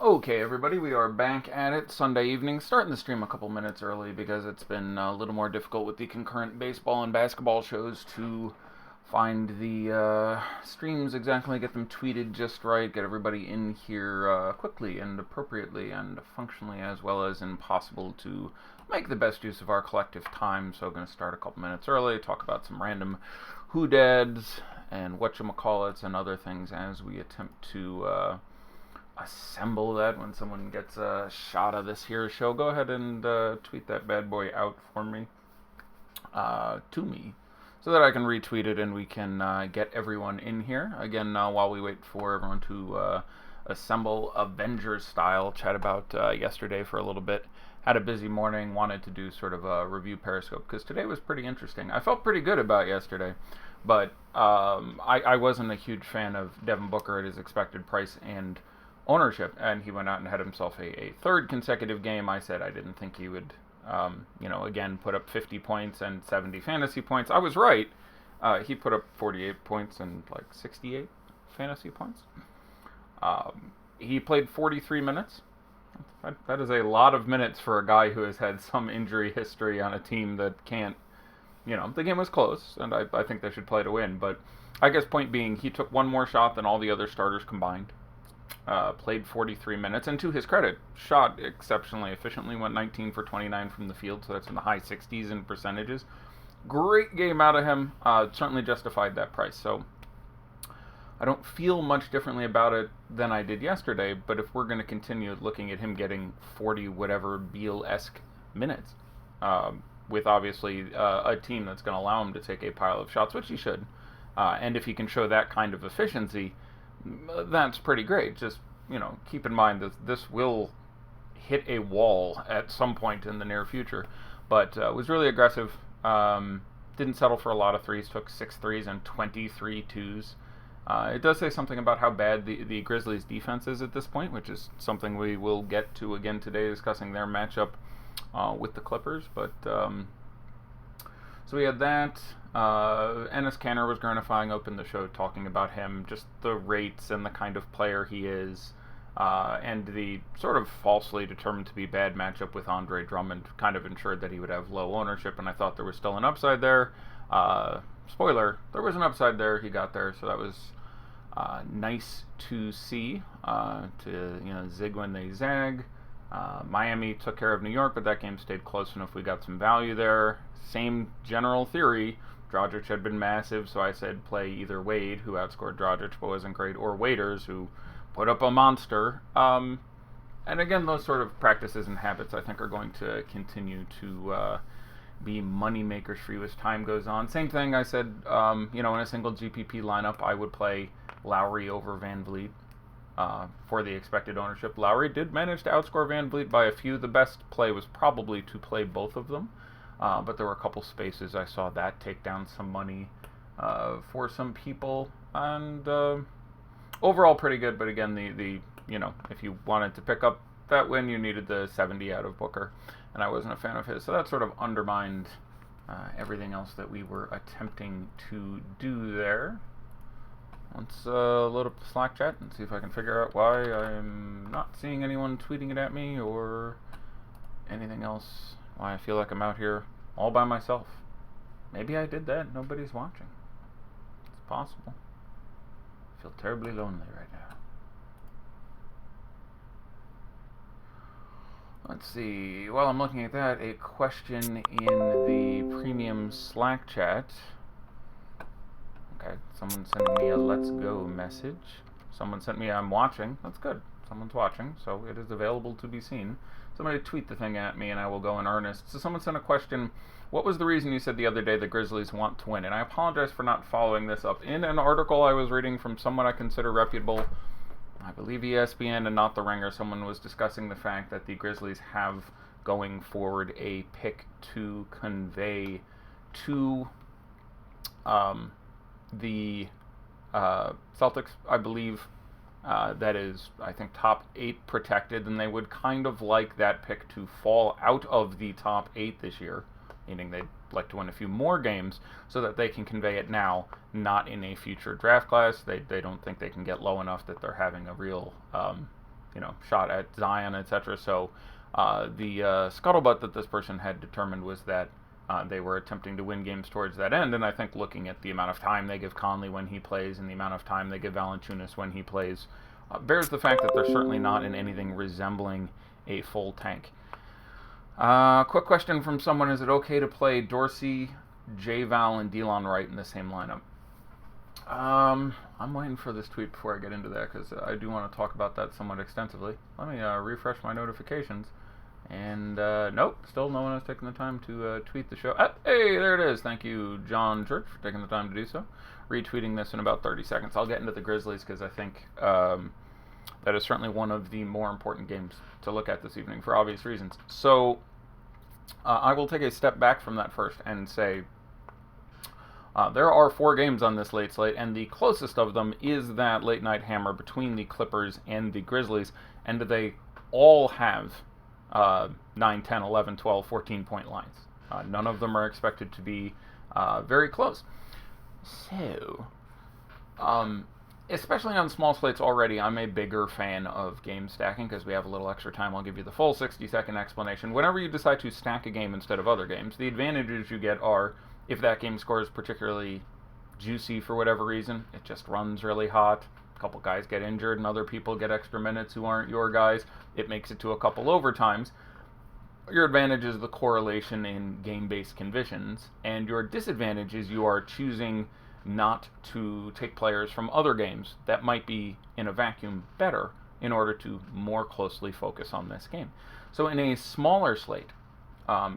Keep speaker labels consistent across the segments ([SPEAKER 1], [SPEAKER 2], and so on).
[SPEAKER 1] Okay, everybody, we are back at it Sunday evening, starting the stream a couple minutes early because it's been a little more difficult with the concurrent baseball and basketball shows to find the streams exactly, get them tweeted just right, get everybody in here quickly and appropriately and functionally, as well as impossible to make the best use of our collective time. So I'm going to start a couple minutes early, talk about some random who-dads and whatchamacallits and other things as we attempt to assemble that when someone gets a shot of this here show. Go ahead and tweet that bad boy out for me, to me, so that I can retweet it and we can get everyone in here. Again, while we wait for everyone to assemble Avengers style, chat about yesterday for a little bit. Had a busy morning, wanted to do sort of a review Periscope, because today was pretty interesting. I felt pretty good about yesterday, but I wasn't a huge fan of Devin Booker at his expected price and ownership, and he went out and had himself a third consecutive game. I said I didn't think he would, again, put up 50 points and 70 fantasy points. I was right. He put up 48 points and like 68 fantasy points. He played 43 minutes. That is a lot of minutes for a guy who has had some injury history on a team that can't, the game was close, and I think they should play to win. But I guess point being, he took one more shot than all the other starters combined. Played 43 minutes, and to his credit, shot exceptionally efficiently, went 19 for 29 from the field, so that's in the high 60s in percentages. Great game out of him, certainly justified that price. So I don't feel much differently about it than I did yesterday, but if we're going to continue looking at him getting 40 whatever Beal-esque minutes, with obviously a team that's going to allow him to take a pile of shots, which he should, and if he can show that kind of efficiency, that's pretty great. Just, keep in mind that this will hit a wall at some point in the near future. But was really aggressive. Didn't settle for a lot of threes. Took 6 threes and 23 twos. It does say something about how bad the Grizzlies' defense is at this point, which is something we will get to again today, discussing their matchup with the Clippers. But so we had that. Enes Kanter was gratifying, opened the show talking about him, just the rates and the kind of player he is, and the sort of falsely determined to be bad matchup with Andre Drummond kind of ensured that he would have low ownership, and I thought there was still an upside there. Spoiler, there was an upside there. He got there, so that was nice to see, to zig when they zag. Miami took care of New York, but that game stayed close enough. We got some value there. Same general theory. Dragic had been massive, so I said play either Wade, who outscored Dragic but wasn't great, or Waiters, who put up a monster. And again, those sort of practices and habits I think are going to continue to be money makers for you as time goes on. Same thing I said, in a single GPP lineup, I would play Lowry over Van Vliet for the expected ownership. Lowry did manage to outscore Van Vliet by a few. The best play was probably to play both of them. But there were a couple spaces I saw that take down some money for some people, and overall pretty good. But again, the if you wanted to pick up that win, you needed the 70 out of Booker, and I wasn't a fan of his, so that sort of undermined everything else that we were attempting to do there. Let's load up the Slack chat and see if I can figure out why I'm not seeing anyone tweeting it at me or anything else. Why I feel like I'm out here all by myself. Maybe I did that. Nobody's watching. It's possible. I feel terribly lonely right now. Let's see. While I'm looking at that, a question in the premium Slack chat. Okay, someone sent me a let's go message. Someone sent me I'm watching. That's good. Someone's watching, so it is available to be seen. Somebody tweet the thing at me and I will go in earnest. So someone sent a question, what was the reason you said the other day the Grizzlies want to win? And I apologize for not following this up. In an article I was reading from someone I consider reputable, I believe ESPN and not The Ringer, someone was discussing the fact that the Grizzlies have going forward a pick to convey to the Celtics, I believe. That is, I think, top 8 protected, and they would kind of like that pick to fall out of the top 8 this year, meaning they'd like to win a few more games so that they can convey it now, not in a future draft class. They don't think they can get low enough that they're having a real shot at Zion, etc. So the scuttlebutt that this person had determined was that they were attempting to win games towards that end, and I think looking at the amount of time they give Conley when he plays and the amount of time they give Valanciunas when he plays bears the fact that they're certainly not in anything resembling a full tank. Quick question from someone: is it okay to play Dorsey, J. Val, and Delon Wright in the same lineup? I'm waiting for this tweet before I get into that because I do want to talk about that somewhat extensively. Let me refresh my notifications. And, nope, still no one has taken the time to tweet the show. Hey, there it is. Thank you, John Church, for taking the time to do so. Retweeting this in about 30 seconds. I'll get into the Grizzlies because I think that is certainly one of the more important games to look at this evening for obvious reasons. So, I will take a step back from that first and say there are 4 games on this late slate, and the closest of them is that late night hammer between the Clippers and the Grizzlies, and they all have 9, 10, 11, 12, 14-point lines. None of them are expected to be very close. So, especially on small slates already, I'm a bigger fan of game stacking because we have a little extra time. I'll give you the full 60-second explanation. Whenever you decide to stack a game instead of other games, the advantages you get are, if that game scores particularly juicy for whatever reason, it just runs really hot, a couple guys get injured and other people get extra minutes who aren't your guys, it makes it to a couple overtimes. Your advantage is the correlation in game-based conditions, and your disadvantage is you are choosing not to take players from other games that might be in a vacuum better in order to more closely focus on this game. So in a smaller slate,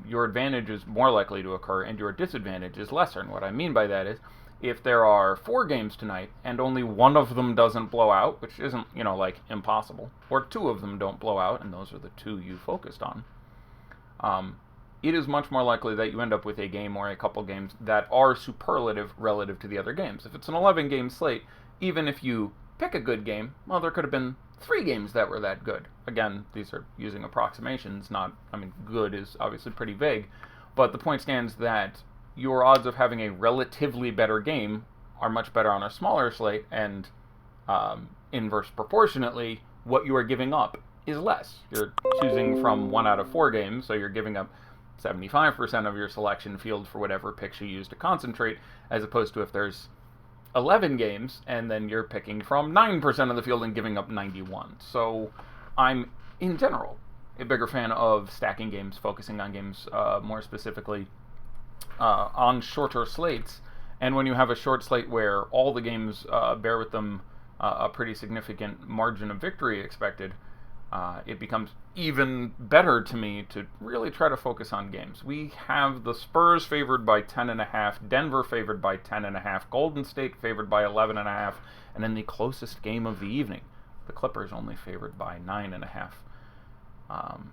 [SPEAKER 1] your advantage is more likely to occur and your disadvantage is lesser. And what I mean by that is, if there are 4 games tonight and only one of them doesn't blow out, which isn't, like impossible, or 2 of them don't blow out, and those are the 2 you focused on, it is much more likely that you end up with a game or a couple games that are superlative relative to the other games. If it's an 11-game slate, even if you pick a good game, well, there could have been 3 games that were that good. Again, these are using approximations, good is obviously pretty vague, but the point stands that your odds of having a relatively better game are much better on a smaller slate, and inverse proportionately, what you are giving up is less. You're choosing from 1 out of 4 games, so you're giving up 75% of your selection field for whatever picks you use to concentrate, as opposed to if there's 11 games, and then you're picking from 9% of the field and giving up 91. So I'm, in general, a bigger fan of stacking games, focusing on games more specifically on shorter slates. And when you have a short slate where all the games bear with them a pretty significant margin of victory expected, it becomes even better to me to really try to focus on games. We have the Spurs favored by 10.5, Denver favored by 10.5, Golden State favored by 11.5, and in the closest game of the evening, the Clippers only favored by 9.5.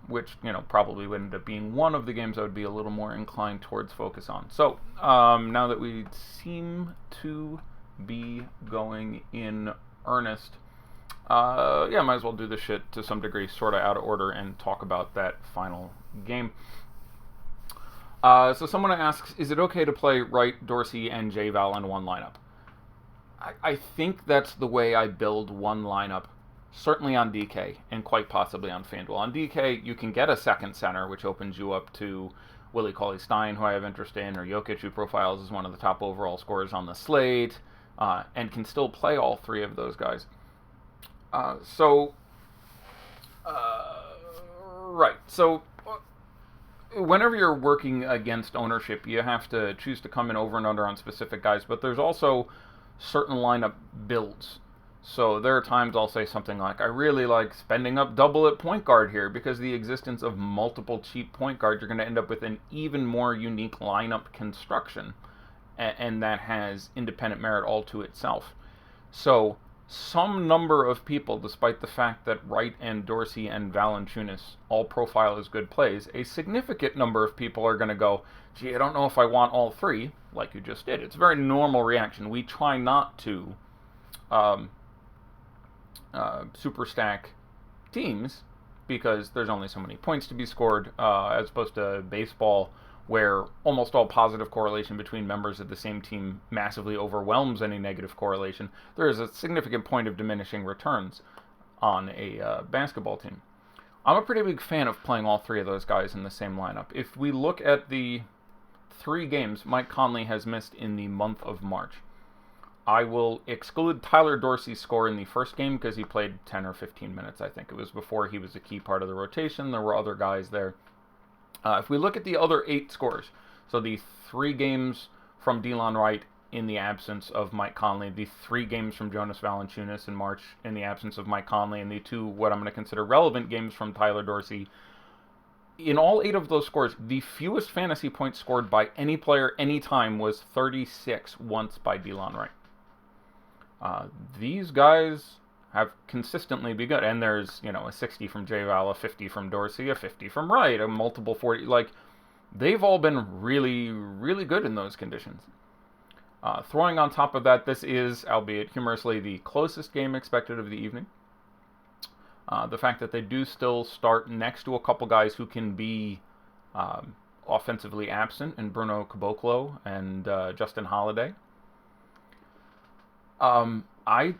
[SPEAKER 1] Which, probably would end up being one of the games I would be a little more inclined towards focus on. So, now that we seem to be going in earnest, might as well do this shit to some degree, sort of out of order, and talk about that final game. So someone asks, is it okay to play Wright, Dorsey, and J. Val in one lineup? I think that's the way I build one lineup. Certainly on DK, and quite possibly on FanDuel. On DK, you can get a second center, which opens you up to Willie Cauley-Stein, who I have interest in, or Jokic, who profiles as one of the top overall scorers on the slate, and can still play all 3 of those guys. So, whenever you're working against ownership, you have to choose to come in over and under on specific guys, but there's also certain lineup builds. So there are times I'll say something like, I really like spending up double at point guard here, because the existence of multiple cheap point guards, you're going to end up with an even more unique lineup construction, and that has independent merit all to itself. So some number of people, despite the fact that Wright and Dorsey and Valanciunas all profile as good plays, a significant number of people are going to go, gee, I don't know if I want all 3, like you just did. It's a very normal reaction. We try not to super stack teams because there's only so many points to be scored, as opposed to baseball, where almost all positive correlation between members of the same team massively overwhelms any negative correlation. There is a significant point of diminishing returns. on a basketball team. I'm a pretty big fan of playing all three of those guys in the same lineup. If we look at the 3 games Mike Conley has missed in the month of March, I will exclude Tyler Dorsey's score in the first game because he played 10 or 15 minutes, I think. It was before he was a key part of the rotation. There were other guys there. If we look at the other 8 scores, so the 3 games from Delon Wright in the absence of Mike Conley, the 3 games from Jonas Valanciunas in March in the absence of Mike Conley, and the 2 what I'm going to consider relevant games from Tyler Dorsey, in all 8 of those scores, the fewest fantasy points scored by any player anytime was 36 once by Delon Wright. These guys have consistently been good, and there's, a 60 from J-Val, a 50 from Dorsey, a 50 from Wright, a multiple 40, they've all been really, really good in those conditions. Throwing on top of that, this is, albeit humorously, the closest game expected of the evening. The fact that they do still start next to a couple guys who can be offensively absent in Bruno Caboclo and Justin Holiday. I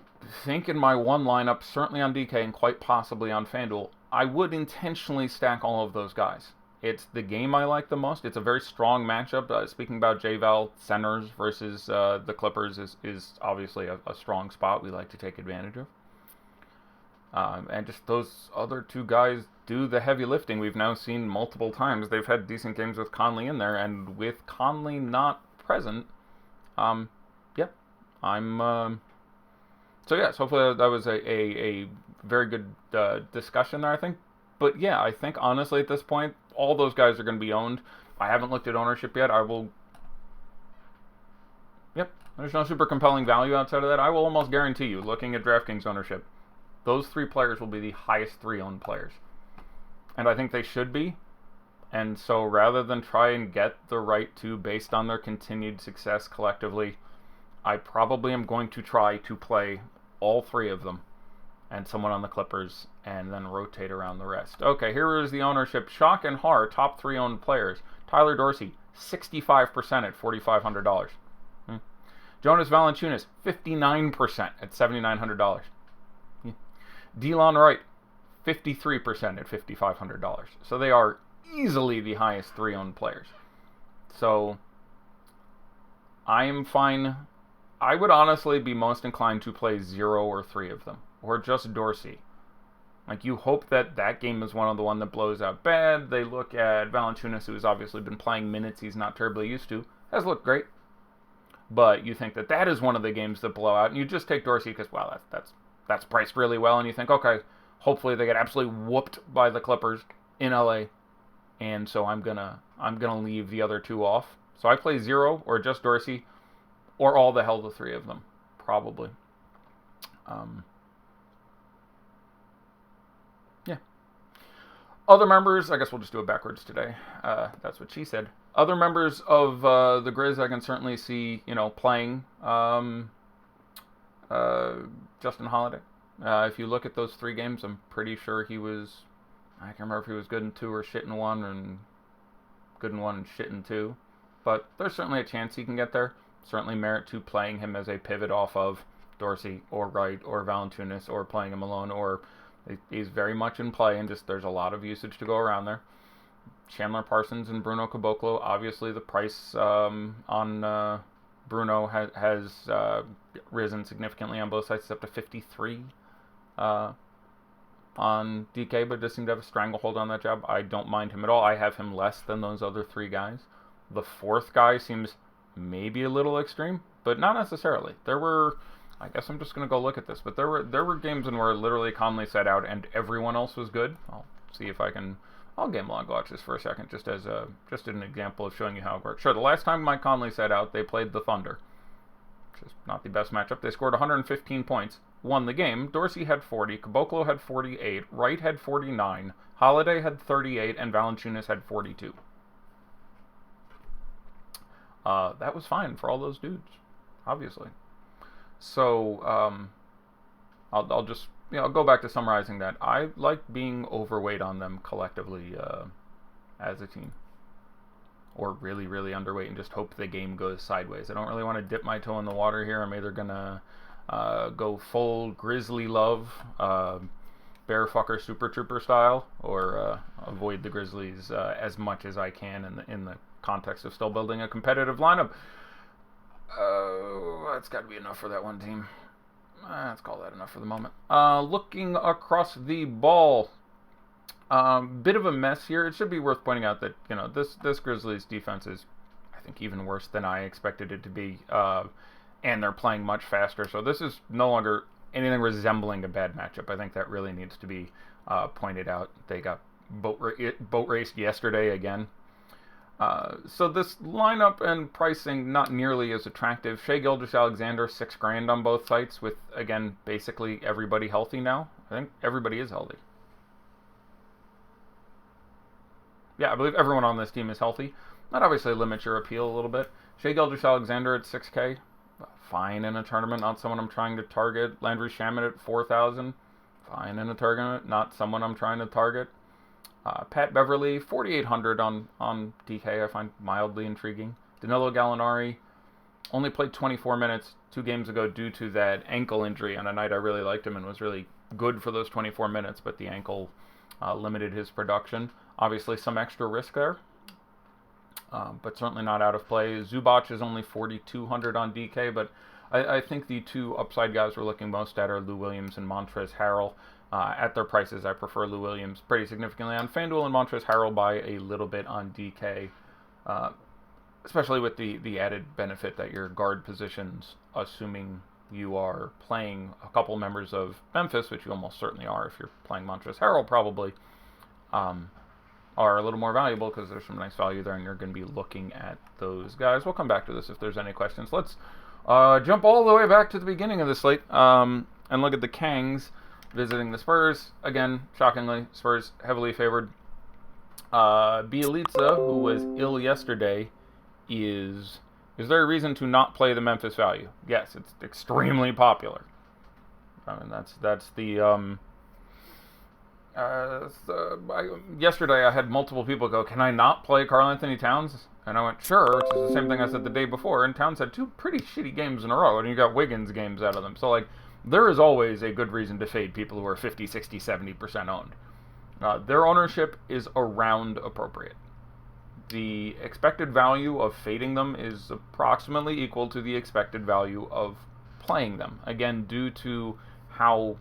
[SPEAKER 1] think in my one lineup, certainly on DK and quite possibly on FanDuel, I would intentionally stack all of those guys. It's the game I like the most. It's a very strong matchup. Speaking about J-Val centers versus the Clippers is obviously a strong spot we like to take advantage of. And just those other 2 guys do the heavy lifting. We've now seen multiple times. They've had decent games with Conley in there, and with Conley not present, so hopefully that was a very good discussion there, I think. But yeah, I think honestly at this point, all those guys are going to be owned. I haven't looked at ownership yet. There's no super compelling value outside of that. I will almost guarantee you, looking at DraftKings ownership, those 3 players will be the highest 3 owned players. And I think they should be. And so rather than try and get the right 2 based on their continued success collectively, I probably am going to try to play all 3 of them and someone on the Clippers and then rotate around the rest. Okay, here is the ownership. Shock and horror, top 3 owned players. Tyler Dorsey, 65% at $4,500. Jonas Valanciunas, 59% at $7,900. Delon Wright, 53% at $5,500. So they are easily the highest 3 owned players. So I am fine. I would honestly be most inclined to play 0 or 3 of them, or just Dorsey. You hope that game is one that blows out bad. They look at Valanciunas, who has obviously been playing minutes he's not terribly used to, has looked great. But you think that is one of the games that blow out, and you just take Dorsey because, well, that's priced really well, and you think, okay, hopefully they get absolutely whooped by the Clippers in LA, and so I'm gonna leave the other 2 off. So I play 0 or just Dorsey, or all the hell the 3 of them, probably. Other members, I guess we'll just do it backwards today. That's what she said. Other members of the Grizz I can certainly see, playing Justin Holiday. If you look at those 3 games, I'm pretty sure he was, I can't remember if he was good in 2 or shit in 1, and good in 1 and shit in 2. But there's certainly a chance he can get there. Certainly merit to playing him as a pivot off of Dorsey or Wright or Valanciunas, or playing him alone, or he's very much in play, and just there's a lot of usage to go around there. Chandler Parsons and Bruno Caboclo, obviously the price on Bruno has risen significantly on both sides. It's up to 53 on DK, but does seem to have a stranglehold on that job. I don't mind him at all. I have him less than those other 3 guys. The 4th guy seems maybe a little extreme, but not necessarily. There were, I guess I'm just going to go look at this, but there were games in where literally Conley sat out and everyone else was good. I'll see if I'll game log watch this for a second, just as an example of showing you how it works. Sure, the last time Mike Conley sat out, they played the Thunder, which is not the best matchup. They scored 115 points, won the game. Dorsey had 40, Caboclo had 48, Wright had 49, Holiday had 38, and Valanciunas had 42. That was fine for all those dudes, obviously. So I'll just go back to summarizing that. I like being overweight on them collectively as a team, or really, really underweight, and just hope the game goes sideways. I don't really want to dip my toe in the water here. I'm either gonna go full Grizzly love, Bearfucker Super Trooper style, or avoid the Grizzlies as much as I can in the context of still building a competitive lineup. That's got to be enough for that one team. Let's call that enough for the moment. Looking across the ball, bit of a mess here. It should be worth pointing out that this Grizzlies defense is, I think, even worse than I expected it to be, and they're playing much faster. So this is no longer anything resembling a bad matchup. I think that really needs to be pointed out. They got boat raced yesterday again. So this lineup and pricing not nearly as attractive. Shai Gilgeous-Alexander, $6,000 on both sites, with again basically everybody healthy now. I think everybody is healthy. Yeah, I believe everyone on this team is healthy. That obviously limits your appeal a little bit. Shai Gilgeous-Alexander at $6,000, fine in a tournament, not someone I'm trying to target. Landry Shamet at $4,000, fine in a tournament, not someone I'm trying to target. Pat Beverly, $4,800 on DK, I find mildly intriguing. Danilo Gallinari only played 24 minutes 2 games ago due to that ankle injury on a night I really liked him and was really good for those 24 minutes, but the ankle limited his production. Obviously some extra risk there, but certainly not out of play. Zubac is only $4,200 on DK, but I think the two upside guys we're looking most at are Lou Williams and Montrezl Harrell. At their prices, I prefer Lou Williams pretty significantly on FanDuel and Montrezl Harrell by a little bit on DK, especially with the added benefit that your guard positions, assuming you are playing a couple members of Memphis, which you almost certainly are if you're playing Montrezl Harrell probably, are a little more valuable because there's some nice value there and you're going to be looking at those guys. We'll come back to this if there's any questions. Let's jump all the way back to the beginning of the slate and look at the Kangs visiting the Spurs. Again, shockingly, Spurs heavily favored. Bielitsa, who was ill yesterday, is there a reason to not play the Memphis value? Yes, it's extremely popular. I mean, that's the yesterday I had multiple people go, can I not play Karl Anthony Towns? And I went, sure, which is the same thing I said the day before, and Towns had 2 pretty shitty games in a row, and you got Wiggins games out of them. So, like, there is always a good reason to fade people who are 50, 60, 70% owned. Their ownership is around appropriate. The expected value of fading them is approximately equal to the expected value of playing them. Again, due to how,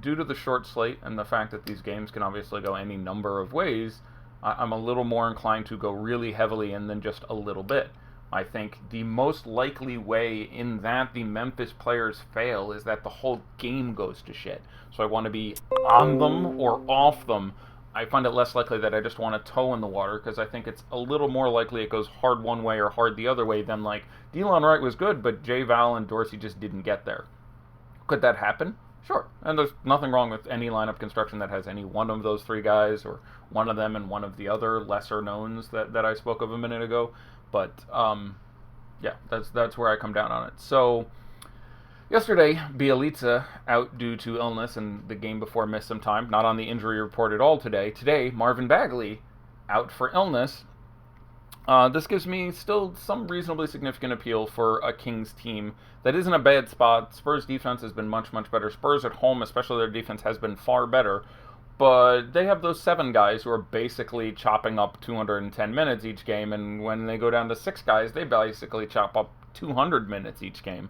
[SPEAKER 1] due to the short slate and the fact that these games can obviously go any number of ways, I'm a little more inclined to go really heavily in than just a little bit. I think the most likely way in that the Memphis players fail is that the whole game goes to shit. So I want to be on them or off them. I find it less likely that I just want a toe in the water because I think it's a little more likely it goes hard one way or hard the other way than like Delon Wright was good, but J. Val and Dorsey just didn't get there. Could that happen? Sure. And there's nothing wrong with any lineup construction that has any one of those 3 guys or one of them and one of the other lesser knowns that I spoke of a minute ago. But, yeah, that's where I come down on it. So, yesterday, Bielitsa out due to illness, and the game before missed some time. Not on the injury report at all today. Today, Marvin Bagley out for illness. This gives me still some reasonably significant appeal for a Kings team that isn't a bad spot. Spurs defense has been much, much better. Spurs at home, especially their defense, has been far better. But they have those 7 guys who are basically chopping up 210 minutes each game, and when they go down to 6 guys, they basically chop up 200 minutes each game.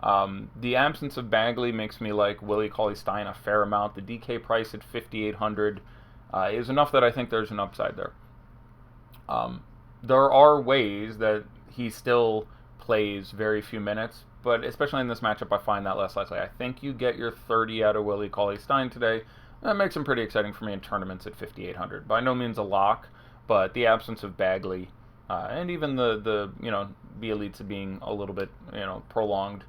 [SPEAKER 1] The absence of Bagley makes me like Willie Cauley-Stein a fair amount. The DK price at $5,800 is enough that I think there's an upside there. There are ways that he still plays very few minutes, but especially in this matchup, I find that less likely. I think you get your 30 out of Willie Cauley-Stein today. That makes him pretty exciting for me in tournaments at $5,800. By no means a lock, but the absence of Bagley and even the Bielitsa being a little bit prolonged.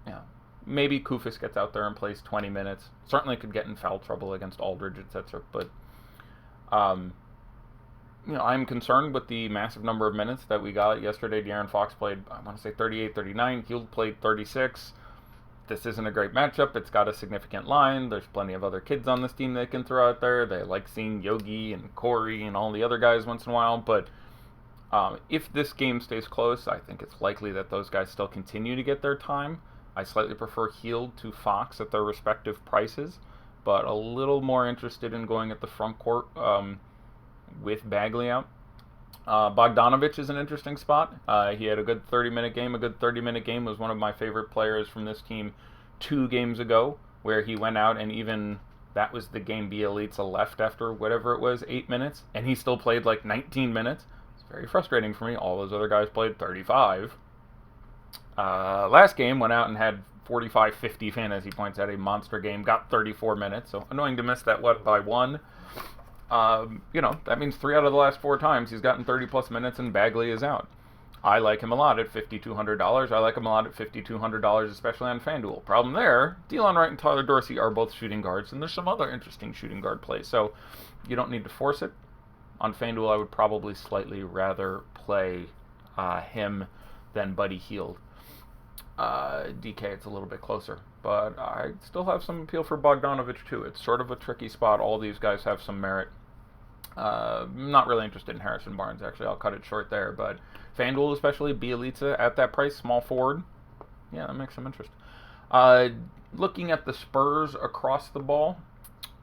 [SPEAKER 1] Yeah, maybe Kufis gets out there and plays 20 minutes. Certainly could get in foul trouble against Aldridge, etc. But I'm concerned with the massive number of minutes that we got yesterday. De'Aaron Fox played, I want to say 38, 39. Hield played 36. This isn't a great matchup. It's got a significant line. There's plenty of other kids on this team they can throw out there. They like seeing Yogi and Corey and all the other guys once in a while. But if this game stays close, I think it's likely that those guys still continue to get their time. I slightly prefer Hield to Fox at their respective prices, but a little more interested in going at the front court with Bagley out. Bogdanovic is an interesting spot. He had a good 30-minute game. A good 30-minute game was one of my favorite players from this team 2 games ago, where he went out and even that was the game Bielitsa left after whatever it was, 8 minutes, and he still played like 19 minutes. It's very frustrating for me. All those other guys played 35. Last game went out and had 45, 50 fantasy points, had a monster game, got 34 minutes, so annoying to miss that by 1. That means 3 out of the last 4 times he's gotten 30-plus minutes and Bagley is out. I like him a lot at $5,200. I like him a lot at $5,200, especially on FanDuel. Problem there, Delon Wright and Tyler Dorsey are both shooting guards, and there's some other interesting shooting guard plays, so you don't need to force it. On FanDuel, I would probably slightly rather play him than Buddy Hield. DK, it's a little bit closer, but I still have some appeal for Bogdanovic too. It's sort of a tricky spot. All these guys have some merit. I'm not really interested in Harrison Barnes, actually. I'll cut it short there, but FanDuel, especially Bielitsa at that price, small forward, yeah, that makes some interest. Looking at the Spurs across the ball,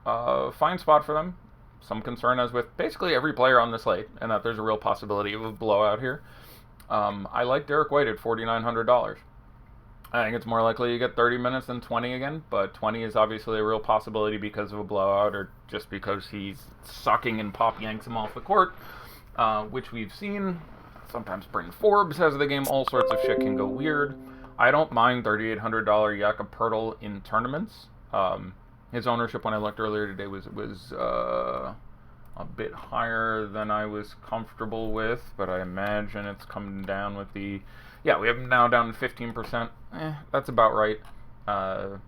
[SPEAKER 1] fine spot for them. Some concern as with basically every player on the slate, and that there's a real possibility of a blowout here. I like Derek White at $4,900. I think it's more likely you get 30 minutes than 20 again, but 20 is obviously a real possibility because of a blowout or just because he's sucking and Pop yanks him off the court, which we've seen. Sometimes Bryn Forbes has the game. All sorts of shit can go weird. I don't mind $3,800 Jakob Poeltl in tournaments. His ownership when I looked earlier today was a bit higher than I was comfortable with, but I imagine it's coming down with the... Yeah, we have him now down to 15%. That's about right. The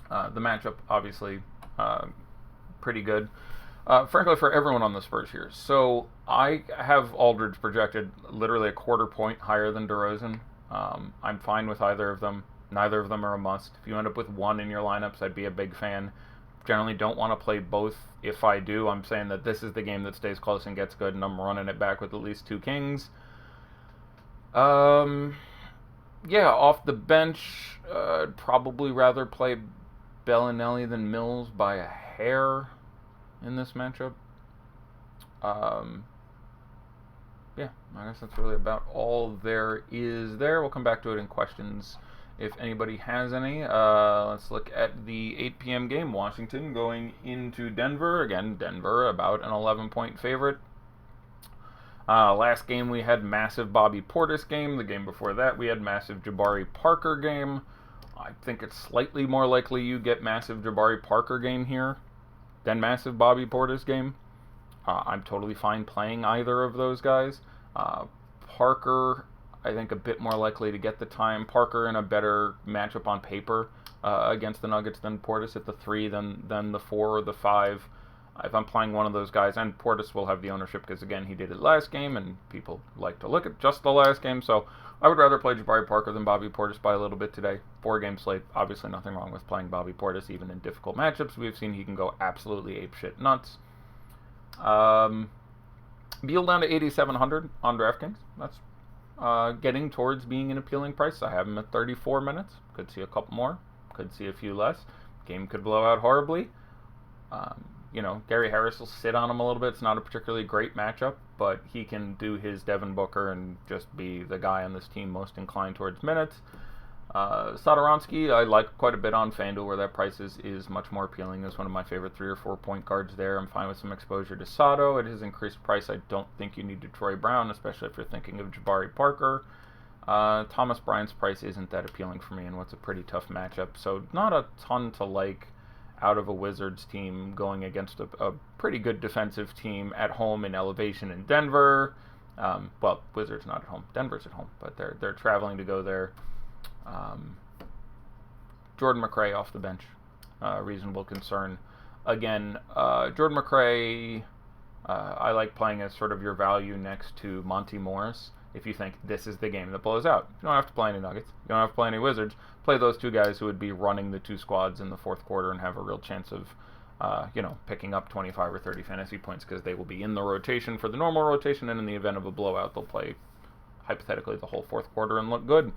[SPEAKER 1] matchup, obviously, pretty good. Frankly, for everyone on the Spurs here. So I have Aldridge projected literally a quarter point higher than DeRozan. I'm fine with either of them. Neither of them are a must. If you end up with one in your lineups, I'd be a big fan. Generally don't want to play both. If I do, I'm saying that this is the game that stays close and gets good, and I'm running it back with at least 2 Kings. Yeah, off the bench, I'd probably rather play Bellinelli than Mills by a hair in this matchup. Yeah, I guess that's really about all there is there. We'll come back to it in questions if anybody has any. Let's look at the 8 p.m. game. Washington going into Denver. Again, Denver about an 11-point favorite. Last game we had massive Bobby Portis game. The game before that we had massive Jabari Parker game. I think it's slightly more likely you get massive Jabari Parker game here than massive Bobby Portis game. I'm totally fine playing either of those guys. Parker, I think a bit more likely to get the time. Parker in a better matchup on paper against the Nuggets than Portis at the 3 than the 4 or the 5. If I'm playing one of those guys, and Portis will have the ownership because, again, he did it last game, and people like to look at just the last game, so I would rather play Jabari Parker than Bobby Portis by a little bit today. 4-game slate, obviously nothing wrong with playing Bobby Portis, even in difficult matchups. We've seen he can go absolutely apeshit nuts. Beal down to 8,700 on DraftKings. That's getting towards being an appealing price. I have him at 34 minutes. Could see a couple more. Could see a few less. Game could blow out horribly. Gary Harris will sit on him a little bit. It's not a particularly great matchup, but he can do his Devin Booker and just be the guy on this team most inclined towards minutes. Satoransky, I like quite a bit on FanDuel, where that price is much more appealing. Is one of my favorite 3 or 4 point guards there. I'm fine with some exposure to Sato. At his increased price, I don't think you need Detroit Brown, especially if you're thinking of Jabari Parker. Thomas Bryant's price isn't that appealing for me in what's a pretty tough matchup, so not a ton to like out of a Wizards team going against a pretty good defensive team at home in elevation in Denver. Well, Wizards not at home. Denver's at home, but they're traveling to go there. Jordan McRae off the bench. Reasonable concern. Again, Jordan McRae, I like playing as sort of your value next to Monty Morris. If you think this is the game that blows out, you don't have to play any Nuggets. You don't have to play any Wizards. Play those 2 guys who would be running the 2 squads in the fourth quarter and have a real chance of, picking up 25 or 30 fantasy points because they will be in the rotation for the normal rotation, and in the event of a blowout, they'll play hypothetically the whole fourth quarter and look good.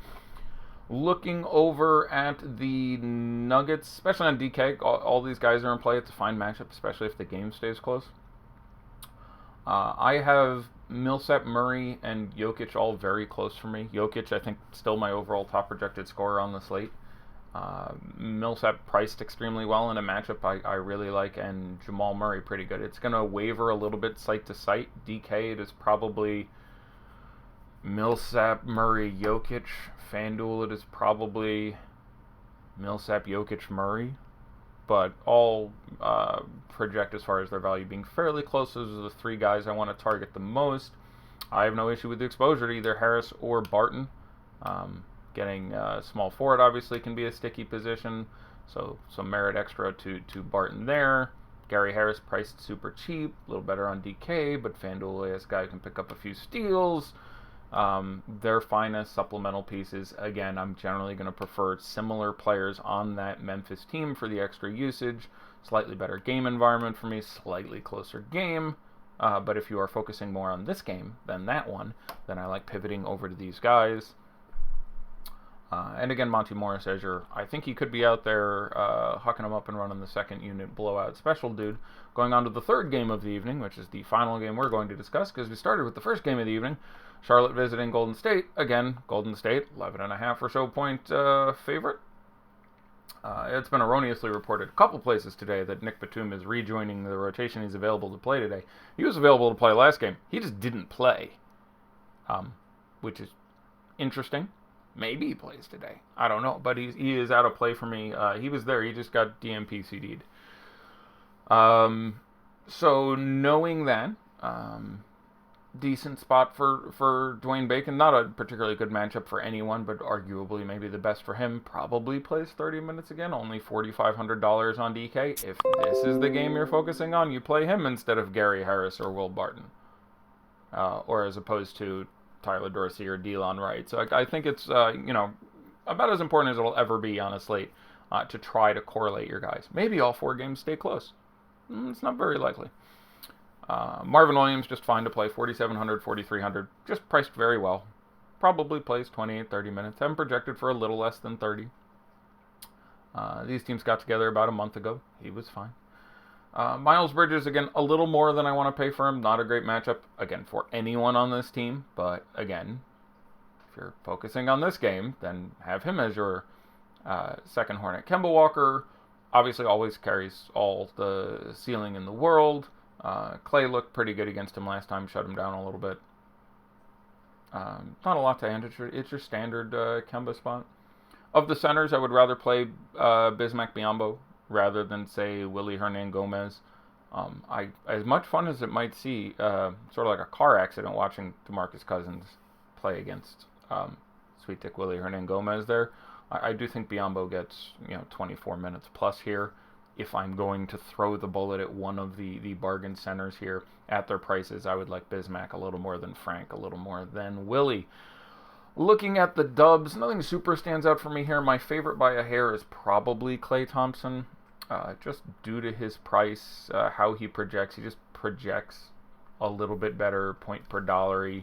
[SPEAKER 1] Looking over at the Nuggets, especially on DK, all these guys are in play. It's a fine matchup, especially if the game stays close. I have Millsap, Murray, and Jokic all very close for me. Jokic, I think, still my overall top projected scorer on the slate. Millsap priced extremely well in a matchup I really like, and Jamal Murray pretty good. It's going to waver a little bit site to site. DK, it is probably Millsap, Murray, Jokic. FanDuel, it is probably Millsap, Jokic, Murray. But all project as far as their value being fairly close. Those are the three guys I want to target the most. I have no issue with the exposure to either Harris or Barton. Getting small forward obviously can be a sticky position, so some merit extra to Barton there. Gary Harris priced super cheap, a little better on DK, but FanDuel AS guy can pick up a few steals. Their finest supplemental pieces. Again, I'm generally going to prefer similar players on that Memphis team for the extra usage. Slightly better game environment for me, slightly closer game. But if you are focusing more on this game than that one, then I like pivoting over to these guys. And again, Monty Morris as I think he could be out there hucking him up and running the second unit blowout special dude. Going on to the third game of the evening, which is the final game we're going to discuss, because we started with the first game of the evening. Charlotte visiting Golden State. Again, Golden State, 11.5 or so point favorite. It's been erroneously reported a couple places today that Nick Batum is rejoining the rotation. He's available to play today. He was available to play last game. He just didn't play, which is interesting. Maybe he plays today. I don't know, but he is out of play for me. He was there. He just got DMP CD'd. So knowing that, decent spot for Dwayne Bacon. Not a particularly good matchup for anyone, but arguably maybe the best for him. Probably plays 30 minutes again. Only $4,500 on DK. If this is the game you're focusing on, you play him instead of Gary Harris or Will Barton. Or as opposed to Tyler Dorsey or Delon Wright. So I think it's about as important as it'll ever be on a slate to try to correlate your guys. Maybe all four games stay close. It's not very likely. Marvin Williams just fine to play, 4,700, 4,300, just priced very well. Probably plays 28, 30 minutes. Haven't projected for a little less than 30. These teams got together about a month ago. He was fine. Miles Bridges, again, a little more than I want to pay for him. Not a great matchup, again, for anyone on this team. But, again, if you're focusing on this game, then have him as your second Hornet. Kemba Walker, obviously always carries all the ceiling in the world. Clay looked pretty good against him last time, shut him down a little bit. Not a lot to hand. It's your standard Kemba spot. Of the centers, I would rather play Bismack Biyombo rather than, say, Willie Hernan-Gomez. As much fun as it might see, sort of like a car accident watching DeMarcus Cousins play against Sweet Dick Willie Hernan-Gomez there. I do think Biyombo gets 24 minutes plus here. If I'm going to throw the bullet at one of the bargain centers here at their prices, I would like Bismack a little more than Frank, a little more than Willie. Looking at the dubs, nothing super stands out for me here. My favorite by a hair is probably Klay Thompson, just due to his price, how he projects. He just projects a little bit better point per dollar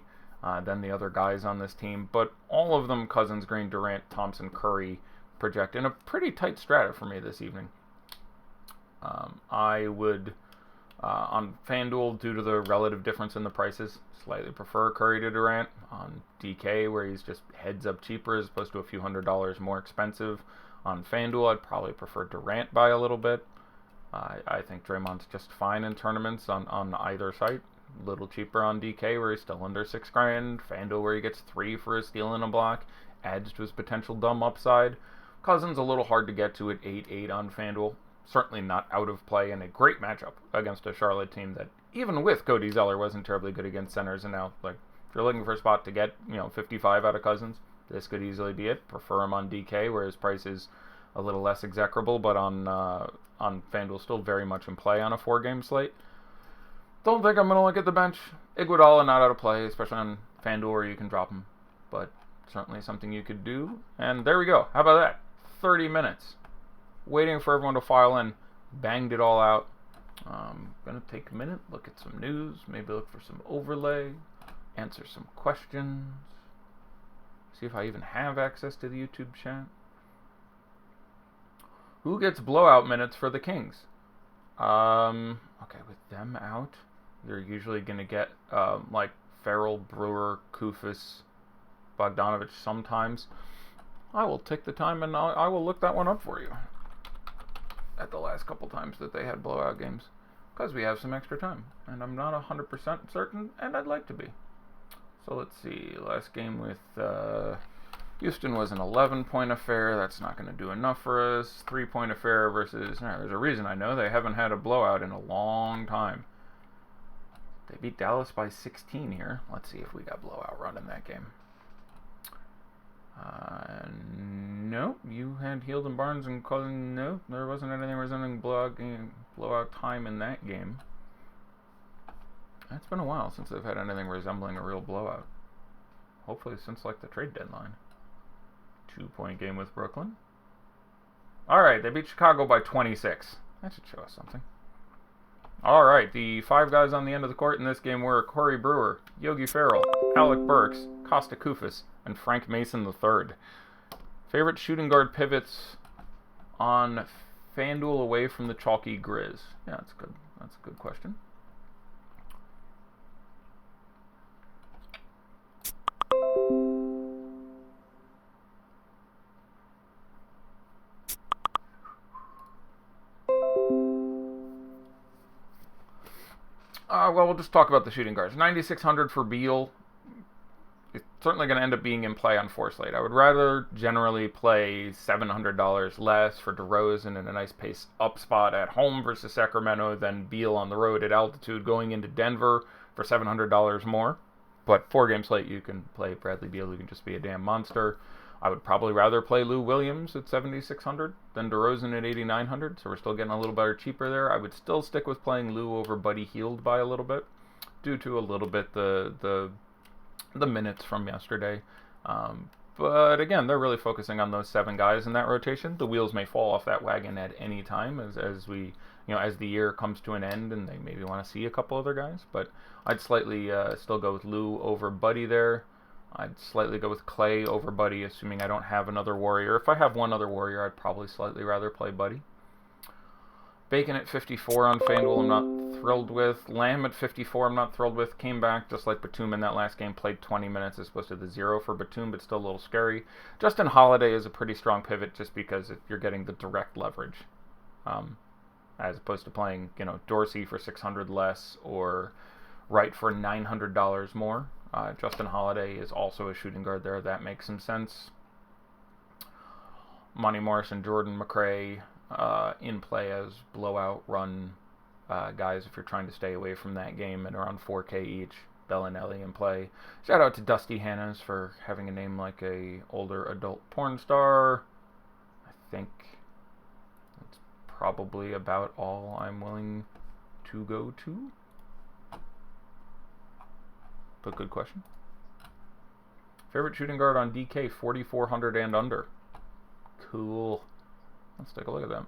[SPEAKER 1] than the other guys on this team. But all of them, Cousins, Green, Durant, Thompson, Curry, project in a pretty tight strata for me this evening. I would, on FanDuel, due to the relative difference in the prices, slightly prefer Curry to Durant. On DK, where he's just heads up cheaper as opposed to a few $100s more expensive. On FanDuel, I'd probably prefer Durant by a little bit. I think Draymond's just fine in tournaments on either site. A little cheaper on DK, where he's still under $6,000. FanDuel, where he gets 3 for a steal and a block, adds to his potential dumb upside. Cousins a little hard to get to at 8-8 on FanDuel. Certainly not out of play, and a great matchup against a Charlotte team that, even with Cody Zeller, wasn't terribly good against centers. And now, if you're looking for a spot to get 55 out of Cousins, this could easily be it. Prefer him on DK, where his price is a little less execrable, but on FanDuel still very much in play on a 4-game slate. Don't think I'm going to look at the bench. Iguodala not out of play, especially on FanDuel where you can drop him, but certainly something you could do. And there we go. How about that? 30 minutes. Waiting for everyone to file in. Banged it all out. Going to take a minute, look at some news, maybe look for some overlay, answer some questions, See if I even have access to the YouTube chat. Who gets blowout minutes for the Kings? Okay, with them out, they're usually going to get like Farrell, Brewer, Kufis, Bogdanovich sometimes. I will take the time and I will look that one up for you at the last couple times that they had blowout games, because we have some extra time and I'm not 100% certain, and I'd like to be. So let's see, last game with Houston was an 11-point affair. That's not going to do enough for us. 3-point affair versus... there's a reason I know they haven't had a blowout in a long time. They beat Dallas by 16 here. Let's see if we got blowout run in that game. Nope. You had Heald and Barnes and Cousin. Nope. There wasn't anything resembling blowout time in that game. It's been a while since they've had anything resembling a real blowout. Hopefully since like the trade deadline. 2-point game with Brooklyn. Alright, they beat Chicago by 26. That should show us something. Alright, the 5 guys on the end of the court in this game were Corey Brewer, Yogi Ferrell, Alec Burks, Costa Koufos, and Frank Mason III. Favorite shooting guard pivots on FanDuel away from the chalky Grizz? Yeah, that's good. That's a good question. Well, we'll just talk about the shooting guards. 9,600 for Beal. It's certainly going to end up being in play on 4 slate. I would rather generally play $700 less for DeRozan in a nice pace up spot at home versus Sacramento than Beal on the road at altitude going into Denver for $700 more. But 4-game slate, you can play Bradley Beal, who can just be a damn monster. I would probably rather play Lou Williams at 7,600 than DeRozan at 8,900, so we're still getting a little better cheaper there. I would still stick with playing Lou over Buddy Hield by a little bit, due to a little bit the minutes from yesterday. But again, they're really focusing on those 7 guys in that rotation. The wheels may fall off that wagon at any time as we, as the year comes to an end and they maybe want to see a couple other guys. But I'd slightly still go with Lou over Buddy there. I'd slightly go with Clay over Buddy, assuming I don't have another Warrior. If I have one other Warrior, I'd probably slightly rather play Buddy. Bacon at 54 on FanDuel, I'm not thrilled with. Lamb at 54, I'm not thrilled with. Came back just like Batum in that last game, played 20 minutes as opposed to the 0 for Batum, but still a little scary. Justin Holiday is a pretty strong pivot just because you're getting the direct leverage, as opposed to playing, Dorsey for 600 less or Wright for $900 more. Justin Holiday is also a shooting guard there. That makes some sense. Monty Morris and Jordan McRae in play as blowout run guys if you're trying to stay away from that game, and around 4K each. Bellinelli in play. Shout out to Dusty Hannas for having a name like a older adult porn star. I think that's probably about all I'm willing to go to. But good question. Favorite shooting guard on DK, 4,400 and under. Cool. Let's take a look at that.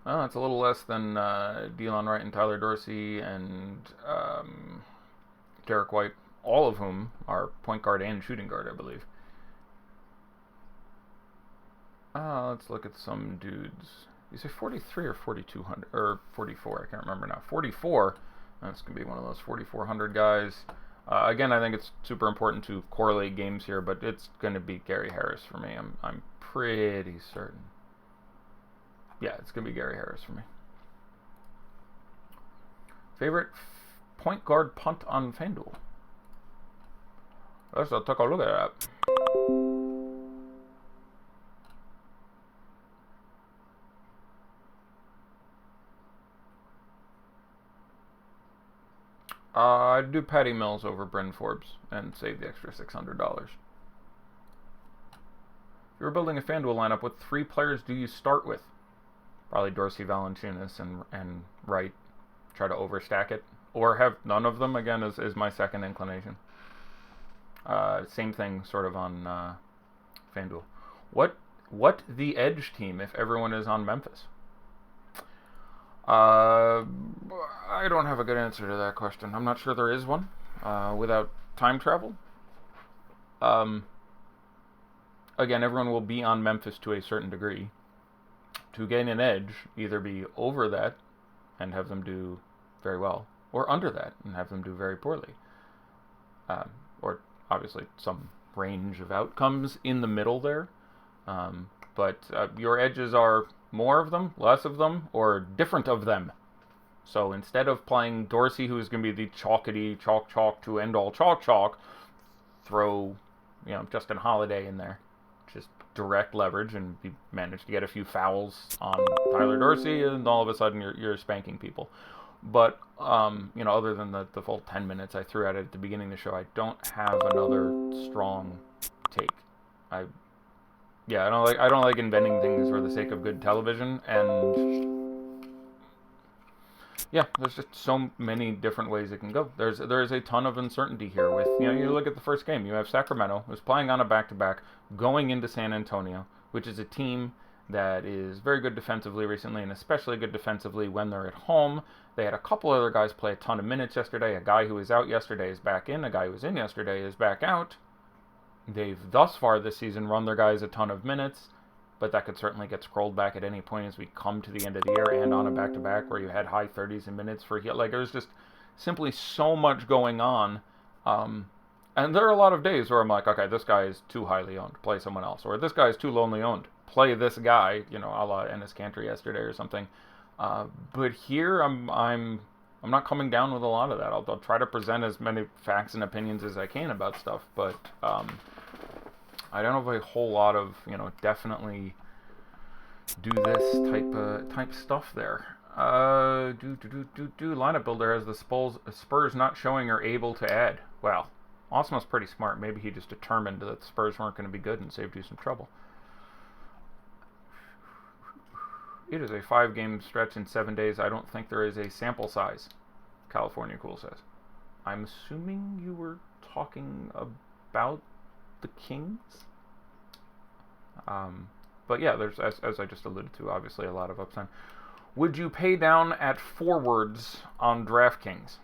[SPEAKER 1] Well, it's a little less than Delon Wright and Tyler Dorsey and Derek White, all of whom are point guard and shooting guard, I believe. Let's look at some dudes. You say 43 or 4,200? Or 44, I can't remember now. 44. That's going to be one of those 4,400 guys. Again, I think it's super important to correlate games here, but it's going to be Gary Harris for me. I'm pretty certain. Yeah, it's going to be Gary Harris for me. Favorite point guard punt on FanDuel? Let's take a look at that. I'd do Patty Mills over Bryn Forbes and save the extra $600. If you're building a FanDuel lineup, what 3 players do you start with? Probably Dorsey, Valanciunas, and Wright. Try to overstack it. Or have none of them, again, is my second inclination. Same thing sort of on FanDuel. What the edge team if everyone is on Memphis? Uh, I don't have a good answer to that question. I'm not sure there is one. Without time travel, um, again, everyone will be on Memphis to a certain degree. To gain an edge, either be over that and have them do very well, or under that and have them do very poorly. Or obviously some range of outcomes in the middle there. But your edges are more of them, less of them, or different of them. So instead of playing Dorsey, who's going to be the chalkity chalk to end all chalk, throw Justin Holiday in there, just direct leverage, and you manage to get a few fouls on Tyler Dorsey, and all of a sudden you're spanking people. But other than the full 10 minutes I threw at it at the beginning of the show, I don't have another strong take. I don't like inventing things for the sake of good television, and there's just so many different ways it can go. There is a ton of uncertainty here. With you look at the first game, you have Sacramento, who's playing on a back-to-back, going into San Antonio, which is a team that is very good defensively recently, and especially good defensively when they're at home. They had a couple other guys play a ton of minutes yesterday. A guy who was out yesterday is back in. A guy who was in yesterday is back out. They've thus far this season run their guys a ton of minutes, but that could certainly get scrolled back at any point as we come to the end of the year and on a back-to-back where you had high 30s in minutes for there's just simply so much going on. And there are a lot of days where I'm like, okay, this guy is too highly owned, play someone else. Or this guy is too lonely owned, play this guy, a la Enes Kanter yesterday or something. But here I'm not coming down with a lot of that. I'll try to present as many facts and opinions as I can about stuff, but I don't have a whole lot of definitely do this type stuff there. Lineup builder has the Spurs not showing or able to add. Well, Osmo's pretty smart. Maybe he just determined that the Spurs weren't going to be good and saved you some trouble. It is a 5-game stretch in 7 days. I don't think there is a sample size, California Cool says. I'm assuming you were talking about the Kings? But yeah, there's, as I just alluded to, obviously a lot of upside. Would you pay down at forwards on DraftKings?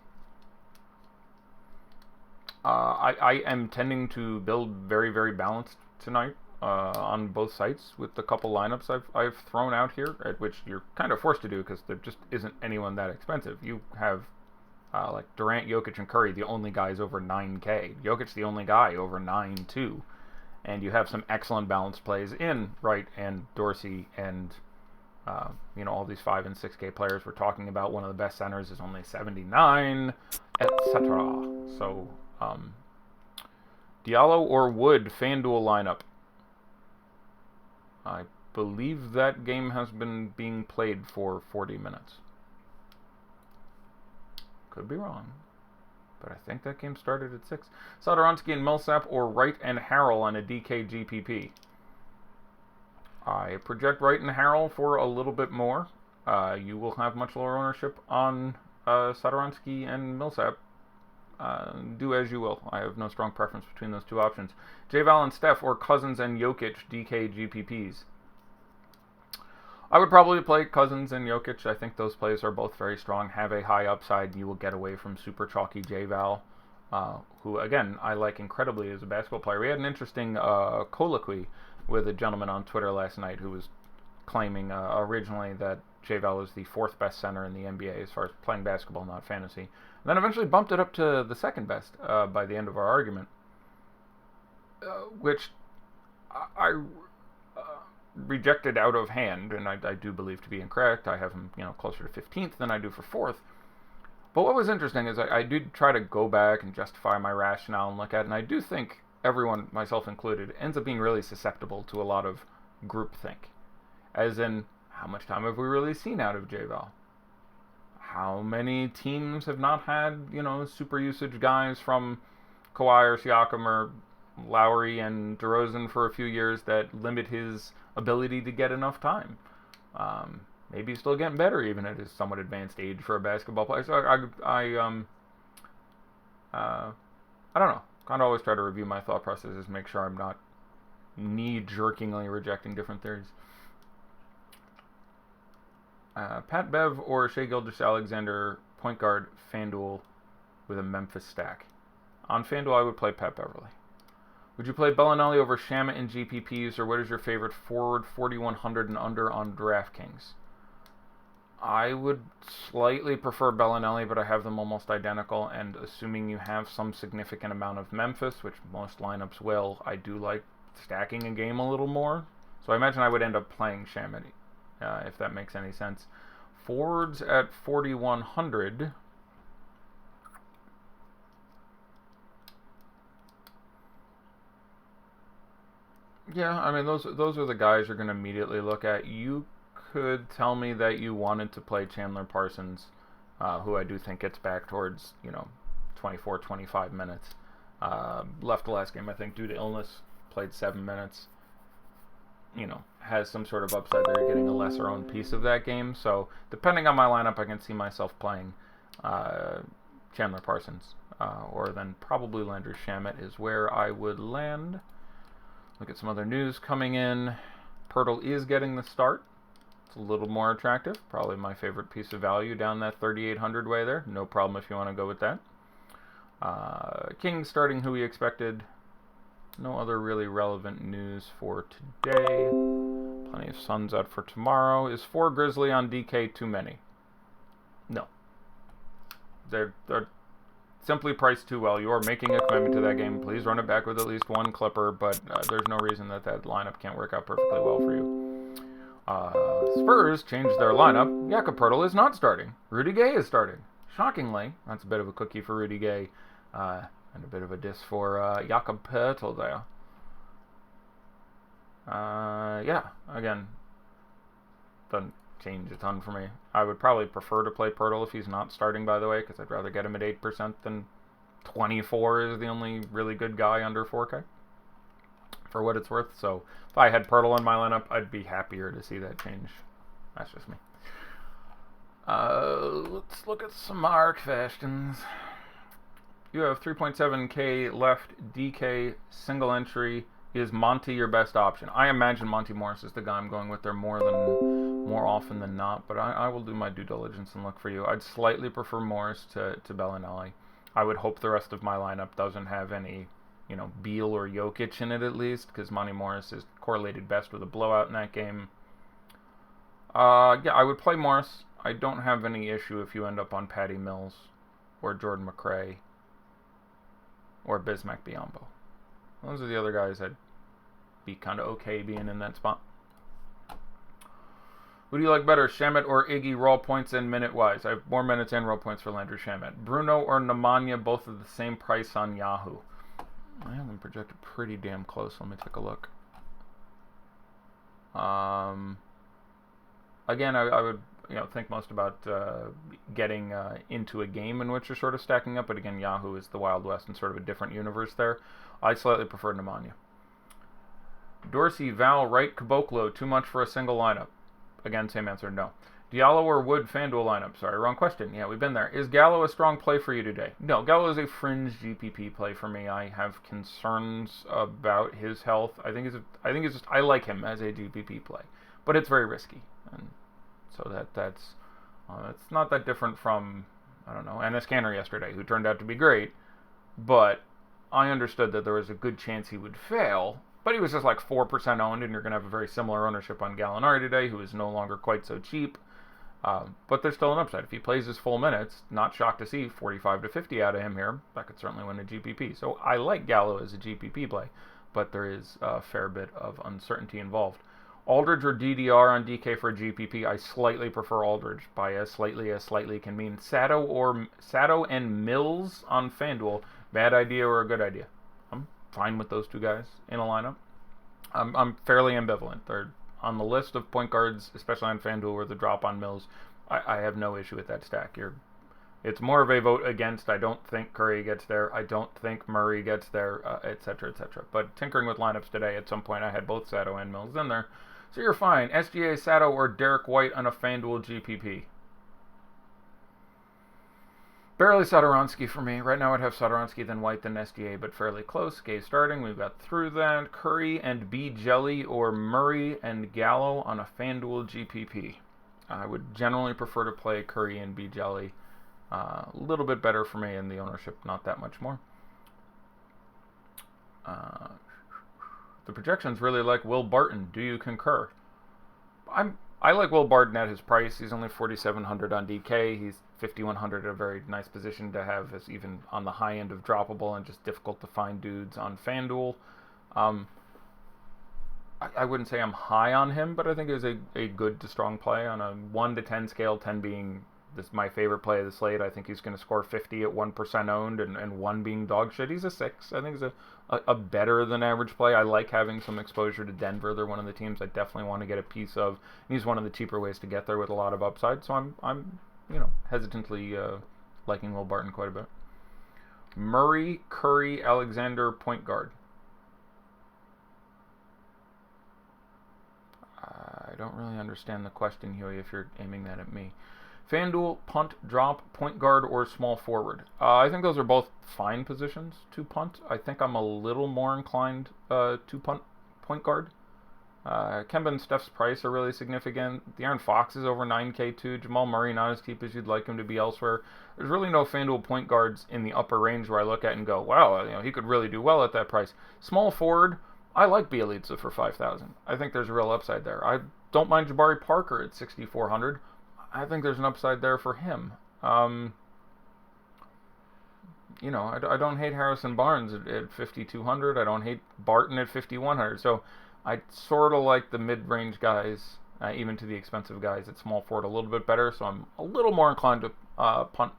[SPEAKER 1] I am tending to build very, very balanced tonight on both sites with the couple lineups I've thrown out here, at which you're kind of forced to do because there just isn't anyone that expensive. You have like Durant, Jokic, and Curry, the only guys over 9K. Jokic, the only guy over 9.2. And you have some excellent balanced plays in Wright and Dorsey and all these 5 and 6K players we're talking about. One of the best centers is only 79, etc. So Diallo or Wood FanDuel lineup. I believe that game has been being played for 40 minutes. Could be wrong, but I think that game started at 6. Satoransky and Millsap or Wright and Harrell on a DK GPP. I project Wright and Harrell for a little bit more. You will have much lower ownership on Satoransky and Millsap. Do as you will. I have no strong preference between those two options. J-Val and Steph or Cousins and Jokic DK GPPs. I would probably play Cousins and Jokic. I think those plays are both very strong, have a high upside. You will get away from super chalky J-Val, who, again, I like incredibly as a basketball player. We had an interesting colloquy with a gentleman on Twitter last night who was claiming originally that J-Val was the 4th best center in the NBA as far as playing basketball, not fantasy. And then eventually bumped it up to the 2nd best by the end of our argument, which I rejected out of hand, and I do believe to be incorrect. I have him, closer to 15th than I do for 4th. But what was interesting is I did try to go back and justify my rationale and look at it, and I do think everyone, myself included, ends up being really susceptible to a lot of groupthink. As in, how much time have we really seen out of J-Val? How many teams have not had, super usage guys from Kawhi or Siakam or Lowry and DeRozan for a few years that limit his ability to get enough time? Maybe he's still getting better even at his somewhat advanced age for a basketball player. So I don't know. Kind of always try to review my thought processes, make sure I'm not knee-jerkingly rejecting different theories. Pat Bev or Shai Gilgeous-Alexander, point guard, FanDuel with a Memphis stack. On FanDuel, I would play Pat Beverly. Would you play Bellinelli over Shamet in GPPs, or what is your favorite forward 4,100 and under on DraftKings? I would slightly prefer Bellinelli, but I have them almost identical, and assuming you have some significant amount of Memphis, which most lineups will, I do like stacking a game a little more. So I imagine I would end up playing Shamet, if that makes any sense. Forwards at 4,100... Yeah, I mean, those are the guys you're going to immediately look at. You could tell me that you wanted to play Chandler Parsons, who I do think gets back towards, 24, 25 minutes. Left the last game, I think, due to illness, played 7 minutes. Has some sort of upside there, getting a lesser owned piece of that game. So, depending on my lineup, I can see myself playing Chandler Parsons. Or then probably Landry Shamet is where I would land. Look at some other news coming in. Pirtle is getting the start. It's a little more attractive. Probably my favorite piece of value down that 3,800 way there. No problem if you want to go with that. King starting who we expected. No other really relevant news for today. Plenty of Suns out for tomorrow. Is 4 Grizzly on DK too many? No. They're simply priced too well. You are making a commitment to that game. Please run it back with at least 1 Clipper, but there's no reason that lineup can't work out perfectly well for you. Spurs changed their lineup. Jakob Poeltl is not starting. Rudy Gay is starting. Shockingly, that's a bit of a cookie for Rudy Gay, and a bit of a diss for Jakob Poeltl there. Yeah, again, doesn't change a ton for me. I would probably prefer to play Poeltl if he's not starting, by the way, because I'd rather get him at 8% than 24 is the only really good guy under 4K, for what it's worth. So if I had Poeltl in my lineup, I'd be happier to see that change. That's just me. Let's look at some ARC questions. You have 3.7K left. DK, single entry. Is Monty your best option? I imagine Monty Morris is the guy I'm going with there more often than not, but I will do my due diligence and look for you. I'd slightly prefer Morris to Bellinelli. I would hope the rest of my lineup doesn't have any, Beal or Jokic in it at least, because Monty Morris is correlated best with a blowout in that game. Yeah, I would play Morris. I don't have any issue if you end up on Patty Mills or Jordan McRae or Bismack Biyombo. Those are the other guys I'd be kind of okay being in that spot. Who do you like better, Shamet or Iggy, raw points and minute-wise? I have more minutes and raw points for Landry Shamet. Bruno or Nemanja, both at the same price on Yahoo. I have them projected pretty damn close. Let me take a look. Again, I would think most about getting into a game in which you're sort of stacking up, but again, Yahoo is the Wild West and sort of a different universe there. I slightly prefer Nemanja. Dorsey, Val, Wright, Caboclo, too much for a single lineup. Again, same answer, no. Diallo or Wood, FanDuel lineup? Sorry, wrong question. Yeah, we've been there. Is Gallo a strong play for you today? No, Gallo is a fringe GPP play for me. I have concerns about his health. I think it's just I like him as a GPP play, but it's very risky, and so that's it's not that different from Enes Kanter yesterday, who turned out to be great, but I understood that there was a good chance he would fail. But he was just like 4% owned, and you're going to have a very similar ownership on Gallinari today, who is no longer quite so cheap. But there's still an upside. If he plays his full minutes, not shocked to see 45 to 50 out of him here. That could certainly win a GPP. So I like Gallo as a GPP play, but there is a fair bit of uncertainty involved. Aldridge or DDR on DK for a GPP? I slightly prefer Aldridge by as slightly can mean. Sato and Mills on FanDuel, bad idea or a good idea? I'm fine with those two guys in a lineup. I'm fairly ambivalent. They're on the list of point guards, especially on FanDuel, where the drop on Mills. I have no issue with that stack. It's more of a vote against. I don't think Curry gets there. I don't think Murray gets there, etc., etc. But tinkering with lineups today, at some point I had both Sato and Mills in there. So you're fine. SGA, Sato, or Derek White on a FanDuel GPP? Barely Satoransky for me. Right now I'd have Satoransky, then White, then SGA, but fairly close. Gay starting. We've got through that. Curry and B. Jelly or Murray and Gallo on a FanDuel GPP. I would generally prefer to play Curry and B. Jelly. A little bit better for me, and the ownership not that much more. The projections really like Will Barton. Do you concur? I like Will Barton at his price. He's only 4,700 on DK. He's 5,100 at a very nice position to have, as even on the high end of droppable and just difficult to find dudes on FanDuel. I wouldn't say I'm high on him, but I think it was a good to strong play on a 1 to 10 scale, 10 being my favorite play of the slate. I think he's going to score 50 at 1% owned and 1 being dog shit. He's a 6. I think he's a better than average play. I like having some exposure to Denver. They're one of the teams I definitely want to get a piece of. And he's one of the cheaper ways to get there with a lot of upside. So I'm hesitantly liking Will Barton quite a bit. Murray, Curry, Alexander, point guard. I don't really understand the question, Huey, if you're aiming that at me. FanDuel, punt, drop, point guard, or small forward. I think those are both fine positions to punt. I think I'm a little more inclined to punt point guard. Kemba and Steph's price are really significant. De'Aaron Fox is over 9K too. Jamal Murray not as cheap as you'd like him to be elsewhere. There's really no FanDuel point guards in the upper range where I look at and go, wow, he could really do well at that price. Small forward, I like Bielitsa for 5,000. I think there's a real upside there. I don't mind Jabari Parker at 6,400. I think there's an upside there for him. I don't hate Harrison Barnes at 5,200. I don't hate Barton at 5,100. So I sort of like the mid-range guys, even to the expensive guys at small forward a little bit better. So I'm a little more inclined to punt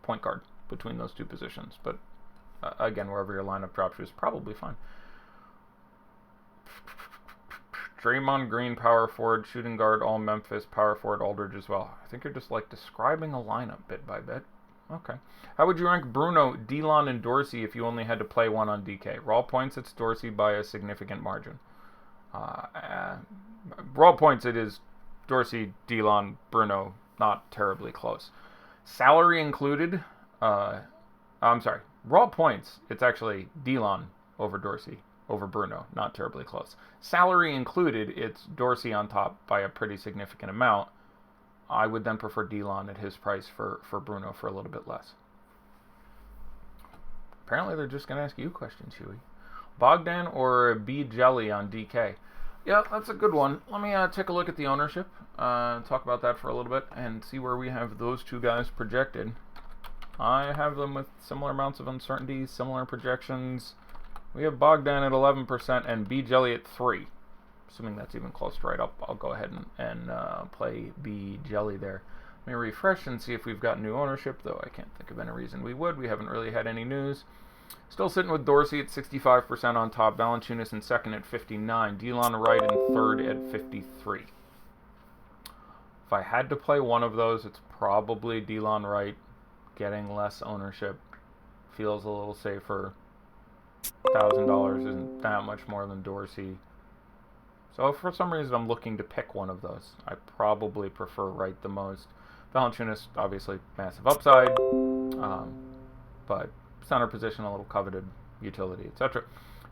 [SPEAKER 1] point guard between those two positions. But again, wherever your lineup drops you is probably fine. Draymond Green, power forward, shooting guard, all Memphis, power forward, Aldridge as well. I think you're just describing a lineup bit by bit. Okay. How would you rank Bruno, Delon, and Dorsey if you only had to play one on DK? Raw points, it's Dorsey by a significant margin. Raw points, it is Dorsey, Delon, Bruno, not terribly close. Salary included, I'm sorry, raw points, it's actually Delon over Dorsey. Over Bruno, not terribly close. Salary included, it's Dorsey on top by a pretty significant amount. I would then prefer Delon at his price for Bruno for a little bit less. Apparently they're just going to ask you questions, Huey. Bogdan or B. Jelly on DK? Yeah, that's a good one. Let me take a look at the ownership, talk about that for a little bit, and see where we have those two guys projected. I have them with similar amounts of uncertainty, similar projections. We have Bogdan at 11% and B. Jelly at 3%. Assuming that's even close to right, I'll go ahead and play B. Jelly there. Let me refresh and see if we've got new ownership, though I can't think of any reason we would. We haven't really had any news. Still sitting with Dorsey at 65% on top, Valanciunas in second at 59%, Delon Wright in third at 53%. If I had to play one of those, it's probably Delon Wright. Getting less ownership feels a little safer. $1,000 isn't that much more than Dorsey. So if for some reason I'm looking to pick one of those, I probably prefer Wright the most. Valanciunas, obviously, massive upside, but center position, a little coveted, utility, etc.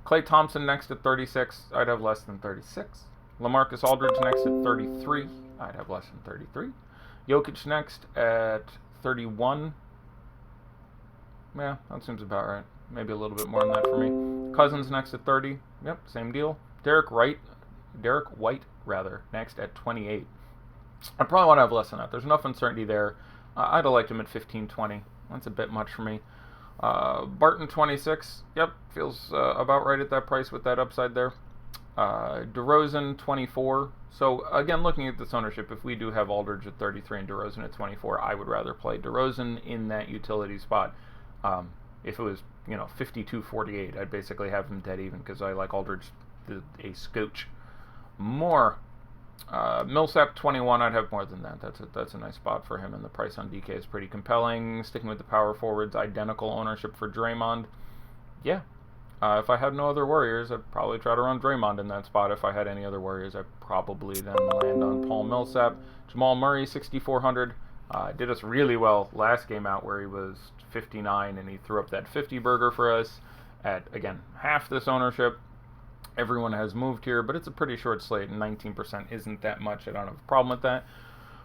[SPEAKER 1] Klay Thompson next at 36. I'd have less than 36. LaMarcus Aldridge next at 33. I'd have less than 33. Jokic next at 31. Yeah, that seems about right. Maybe a little bit more than that for me. Cousins next at 30. Yep, same deal. Derek White, next at 28. I probably want to have less than that. There's enough uncertainty there. I'd have liked him at 15, 20. That's a bit much for me. Barton 26. Yep, feels about right at that price with that upside there. DeRozan 24. So again, looking at this ownership, if we do have Aldridge at 33 and DeRozan at 24, I would rather play DeRozan in that utility spot. If it was 52-48, I'd basically have him dead even because I like Aldridge a scotch more. Millsap 21, I'd have more than that. That's a nice spot for him, and the price on DK is pretty compelling. Sticking with the power forwards, identical ownership for Draymond. Yeah. If I had no other Warriors, I'd probably try to run Draymond in that spot. If I had any other Warriors, I'd probably then land on Paul Millsap. Jamal Murray, 6,400. Did us really well last game out where he was 59 and he threw up that 50 burger for us at, again, half this ownership. Everyone has moved here, but it's a pretty short slate, and 19% isn't that much. I don't have a problem with that.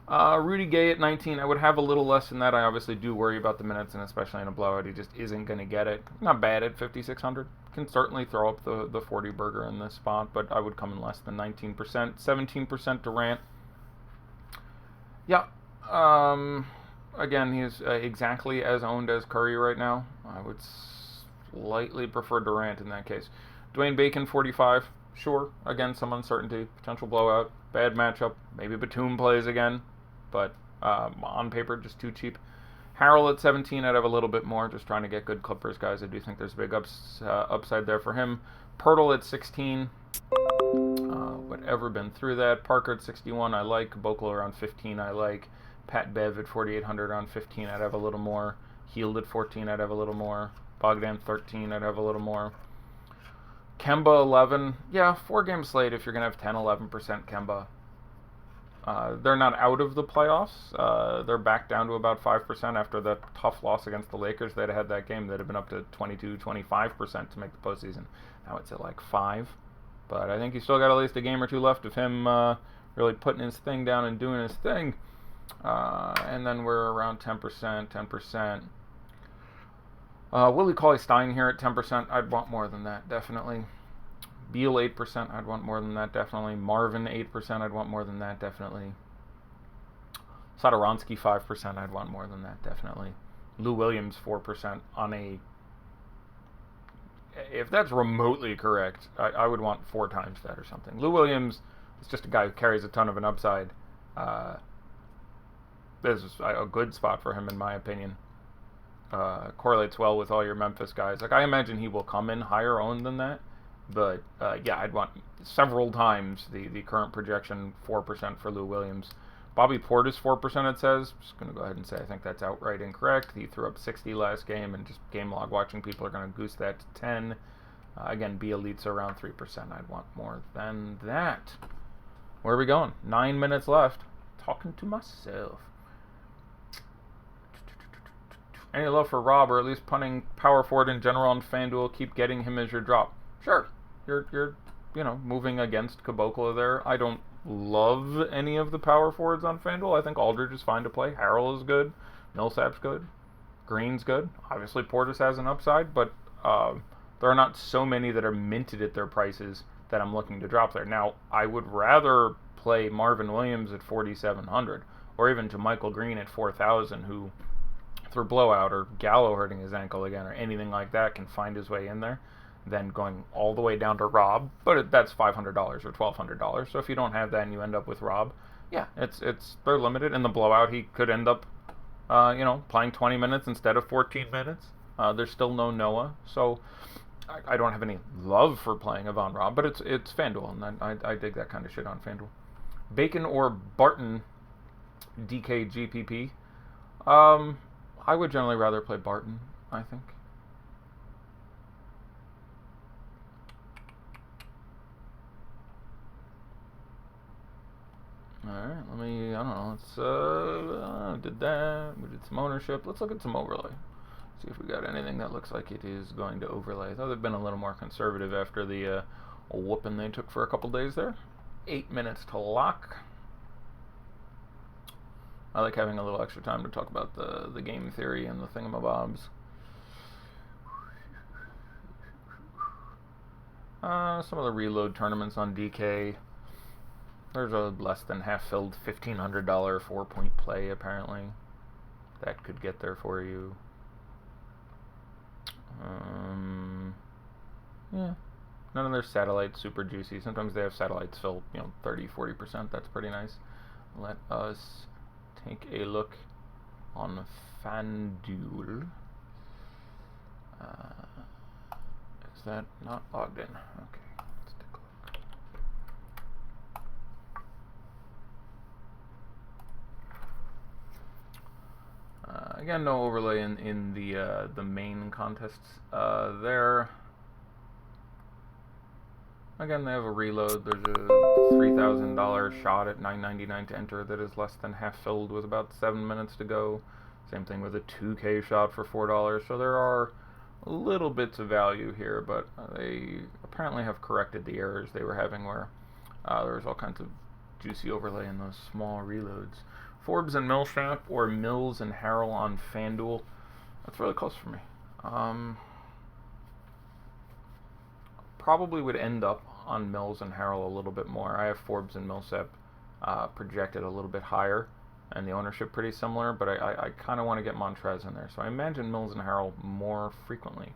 [SPEAKER 1] Rudy Gay at 19, I would have a little less than that. I obviously do worry about the minutes, and especially in a blowout, he just isn't going to get it. Not bad at 5,600. Can certainly throw up the 40 burger in this spot, but I would come in less than 19%. 17% Durant. Yeah. Again, he's exactly as owned as Curry right now. I would slightly prefer Durant in that case. Dwayne Bacon, 45. Sure. Again, some uncertainty. Potential blowout. Bad matchup. Maybe Batum plays again. But on paper, just too cheap. Harrell at 17, I'd have a little bit more. Just trying to get good Clippers guys. I do think there's a big upside there for him. Pirtle at 16. Whatever, been through that. Parker at 61, I like. Caboclo around 15, I like. Pat Bev at 4,800 around 15, I'd have a little more. Heald at 14, I'd have a little more. Bogdan 13, I'd have a little more. Kemba 11, yeah, 4-game slate if you're going to have 10-11% Kemba. They're not out of the playoffs. They're back down to about 5% after that tough loss against the Lakers. They'd have had that game. They'd have been up to 22-25% to make the postseason. Now it's at like 5. But I think he's still got at least a game or two left of him really putting his thing down and doing his thing. And then we're around 10%. Willie Cauley-Stein here at 10%. I'd want more than that, definitely. Beal 8%. I'd want more than that, definitely. Marvin 8%. I'd want more than that, definitely. Satoransky 5%. I'd want more than that, definitely. Lou Williams 4% on a... If that's remotely correct, I would want 4 times that or something. Lou Williams is just a guy who carries a ton of an upside. This is a good spot for him, in my opinion. Correlates well with all your Memphis guys. Like, I imagine he will come in higher owned than that. But, yeah, I'd want several times the current projection, 4% for Lou Williams. Bobby Portis, 4%, it says. Just going to go ahead and say I think that's outright incorrect. He threw up 60 last game, and just game log watching people are going to goose that to 10. Again, Bielitsa around 3%. I'd want more than that. Where are we going? 9 minutes left. Talking to myself. Any love for Rob, or at least punting power forward in general on FanDuel? Keep getting him as your drop. Sure. You're moving against Caboclo there. I don't love any of the power forwards on FanDuel. I think Aldridge is fine to play. Harrell is good. Millsap's good. Green's good. Obviously, Portis has an upside, but there are not so many that are minted at their prices that I'm looking to drop there. Now, I would rather play Marvin Williams at 4,700, or even to Michael Green at 4,000, who, through blowout or Gallo hurting his ankle again or anything like that, can find his way in there, than going all the way down to Rob. But that's $500 or $1,200. So if you don't have that and you end up with Rob, yeah, they're limited. In the blowout, he could end up, playing 20 minutes instead of 14 minutes. There's still no Noah, so I don't have any love for playing Avon Rob, but it's FanDuel, and I dig that kind of shit on FanDuel. Bacon or Barton, DKGPP. I would generally rather play Barton, I think. Alright, did that. We did some ownership. Let's look at some overlay. See if we got anything that looks like it is going to overlay. I thought they've been a little more conservative after the whooping they took for a couple days there. 8 minutes to lock. I like having a little extra time to talk about the game theory and the thingamabobs. Some of the reload tournaments on DK. There's a less than half-filled $1,500 4-point play, apparently. That could get there for you. Yeah. None of their satellites super juicy. Sometimes they have satellites fill, 30, 40%. That's pretty nice. Let us take a look on FanDuel. Is that not logged in? Okay. Let's take a look. Again, no overlay in the main contests there. Again, they have a reload. There's a $3,000 shot at $9.99 to enter that is less than half filled with about 7 minutes to go. Same thing with a 2K shot for $4. So there are little bits of value here, but they apparently have corrected the errors they were having where there was all kinds of juicy overlay in those small reloads. Forbes and Millsap or Mills and Harrell on FanDuel. That's really close for me. Probably would end up on Mills and Harrell a little bit more. I have Forbes and Millsap projected a little bit higher, and the ownership pretty similar, but I kind of want to get Montrez in there. So I imagine Mills and Harrell more frequently.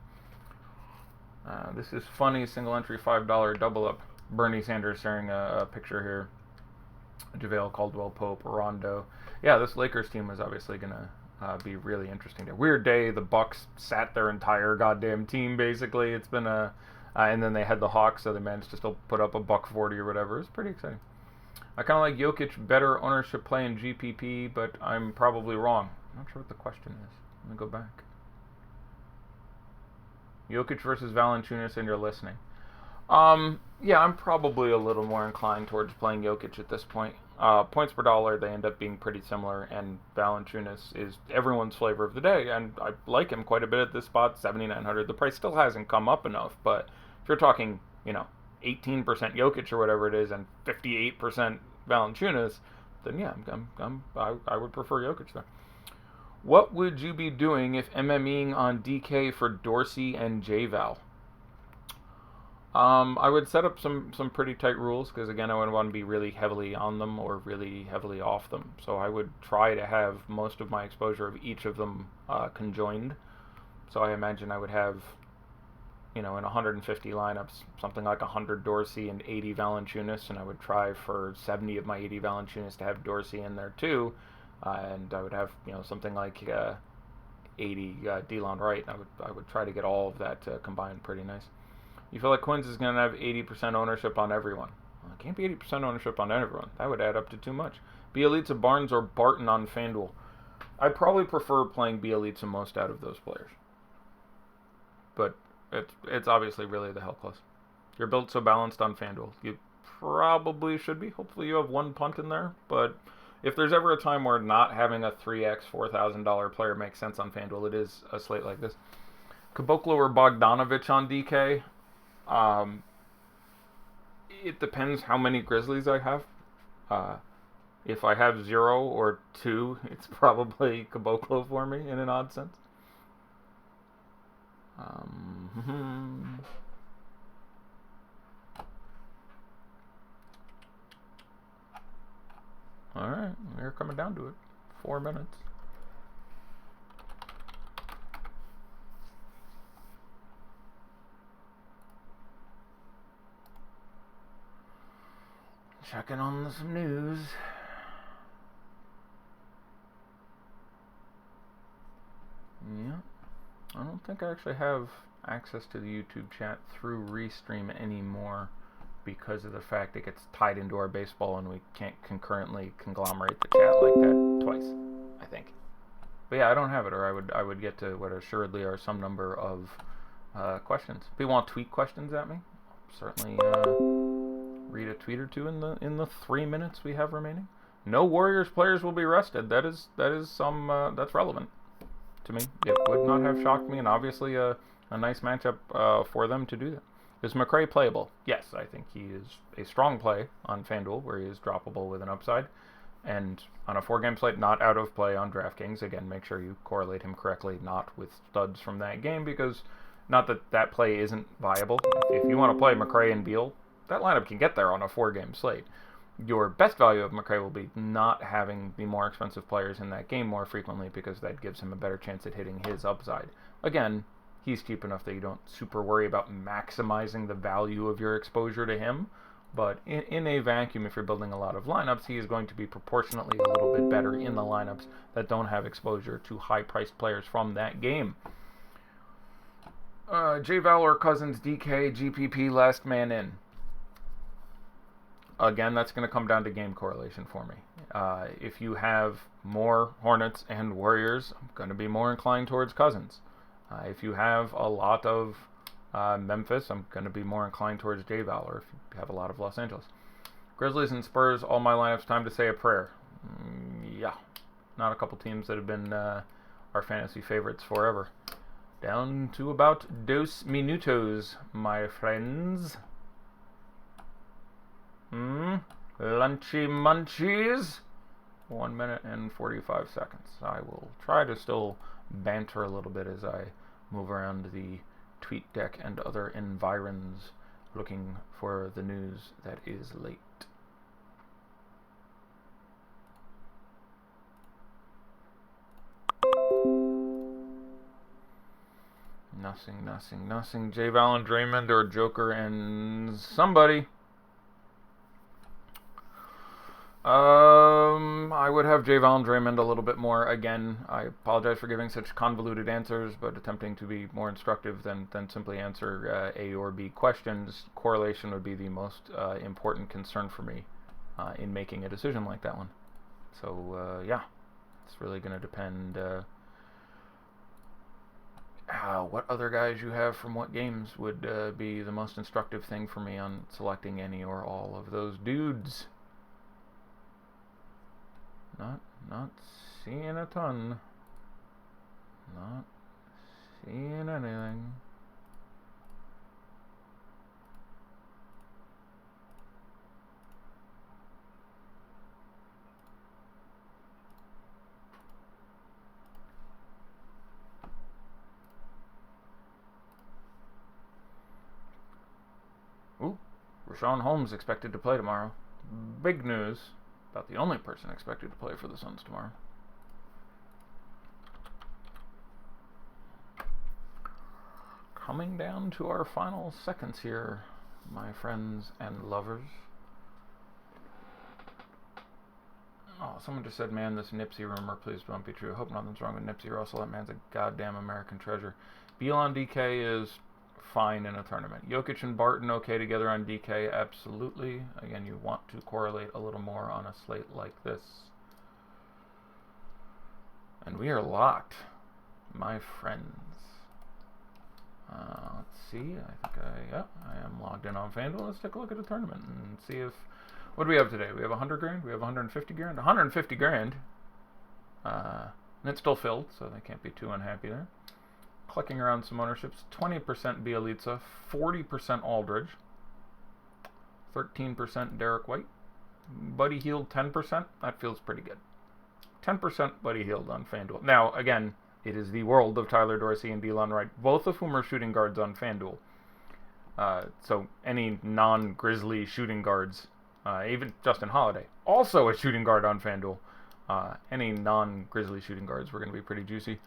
[SPEAKER 1] This is funny, single entry $5 double up. Bernie Sanders sharing a picture here. JaVale Caldwell Pope, Rondo. Yeah, this Lakers team is obviously going to be really interesting. Weird day. The Bucks sat their entire goddamn team, basically. It's been a... and then they had the Hawks, so they managed to still put up a $140 or whatever. It was pretty exciting. I kind of like Jokic, better ownership play in GPP, but I'm probably wrong. I'm not sure what the question is. Let me go back. Jokic versus Valanciunas, and you're listening. Yeah, I'm probably a little more inclined towards playing Jokic at this point. Points per dollar, they end up being pretty similar, and Valanciunas is everyone's flavor of the day, and I like him quite a bit at this spot, 7,900. The price still hasn't come up enough, but if you're talking, 18% Jokic or whatever it is, and 58% Valanciunas, then yeah, I would prefer Jokic there. What would you be doing if MMEing on DK for Dorsey and JVal? I would set up some pretty tight rules, because again, I would want to be really heavily on them or really heavily off them. So I would try to have most of my exposure of each of them conjoined. So I imagine I would have, in 150 lineups, something like 100 Dorsey and 80 Valanciunas, and I would try for 70 of my 80 Valanciunas to have Dorsey in there too. And I would have, something like 80 DeLon Wright. I would try to get all of that combined pretty nice. You feel like Quinn's is going to have 80% ownership on everyone. Well, it can't be 80% ownership on everyone. That would add up to too much. Bielitsa, Barnes, or Barton on FanDuel. I probably prefer playing Bielitsa most out of those players. But it's obviously really the hell close. You're built so balanced on FanDuel. You probably should be. Hopefully you have one punt in there. But if there's ever a time where not having a 3x $4,000 player makes sense on FanDuel, it is a slate like this. Caboclo or Bogdanovich on DK? It depends how many Grizzlies I have. If I have 0 or 2, it's probably Caboclo for me in an odd sense. Alright, we're coming down to it. 4 minutes. Checking on some news. Yeah. I don't think I actually have access to the YouTube chat through Restream anymore because of the fact it gets tied into our baseball and we can't concurrently conglomerate the chat like that twice, I think. But yeah, I don't have it, or I would get to what assuredly are some number of questions. If you want to tweet questions at me, certainly read a tweet or two in the 3 minutes we have remaining. No Warriors players will be rested. That is that's relevant to me. It would not have shocked me, and obviously a nice matchup for them to do that. Is McRae playable? Yes, I think he is a strong play on FanDuel, where he is droppable with an upside, and on a 4-game slate, not out of play on DraftKings. Again, make sure you correlate him correctly, not with studs from that game, because not that play isn't viable. If you want to play McRae and Beal, that lineup can get there on a 4-game slate. Your best value of McRae will be not having the more expensive players in that game more frequently, because that gives him a better chance at hitting his upside. Again, he's cheap enough that you don't super worry about maximizing the value of your exposure to him, but in a vacuum, if you're building a lot of lineups, he is going to be proportionately a little bit better in the lineups that don't have exposure to high-priced players from that game. JVal or Cousins, DK, GPP, last man in. Again, that's going to come down to game correlation for me. If you have more Hornets and Warriors, I'm going to be more inclined towards Cousins. If you have a lot of Memphis, I'm going to be more inclined towards JVal, or if you have a lot of Los Angeles. Grizzlies and Spurs, all my lineups, time to say a prayer. Yeah, not a couple teams that have been our fantasy favorites forever. Down to about 2 minutos, my friends. Lunchy munchies? 1 minute and 45 seconds. I will try to still banter a little bit as I move around the tweet deck and other environs looking for the news that is late. Nothing. J. Val and Draymond or Joker and somebody. I would have J. Val and Draymond a little bit more. Again, I apologize for giving such convoluted answers, but attempting to be more instructive than simply answer A or B questions. Correlation would be the most important concern for me in making a decision like that one. So, yeah, it's really going to depend what other guys you have from what games would be the most instructive thing for me on selecting any or all of those dudes. Not seeing a ton. Not seeing anything. Ooh, Rashawn Holmes expected to play tomorrow. Big news. About the only person expected to play for the Suns tomorrow. Coming down to our final seconds here, my friends and lovers. Oh, someone just said, man, this Nipsey rumor, please don't be true. I hope nothing's wrong with Nipsey Russell. That man's a goddamn American treasure. Beal on DK is fine in a tournament. Jokic and Barton okay together on DK, absolutely. Again, you want to correlate a little more on a slate like this. And we are locked, my friends. Let's see. I think I am logged in on FanDuel. Let's take a look at the tournament and see if, what do we have today? We have 100 grand. We have 150 grand. 150 grand. And it's still filled, so they can't be too unhappy there. Clicking around some ownerships, 20% Bielitsa, 40% Aldridge, 13% Derek White, Buddy Hield 10%, that feels pretty good. 10% Buddy Hield on FanDuel. Now, again, it is the world of Tyler Dorsey and Delon Wright, both of whom are shooting guards on FanDuel. So any non-Grizzly shooting guards, even Justin Holiday, also a shooting guard on FanDuel. Any non-Grizzly shooting guards were going to be pretty juicy.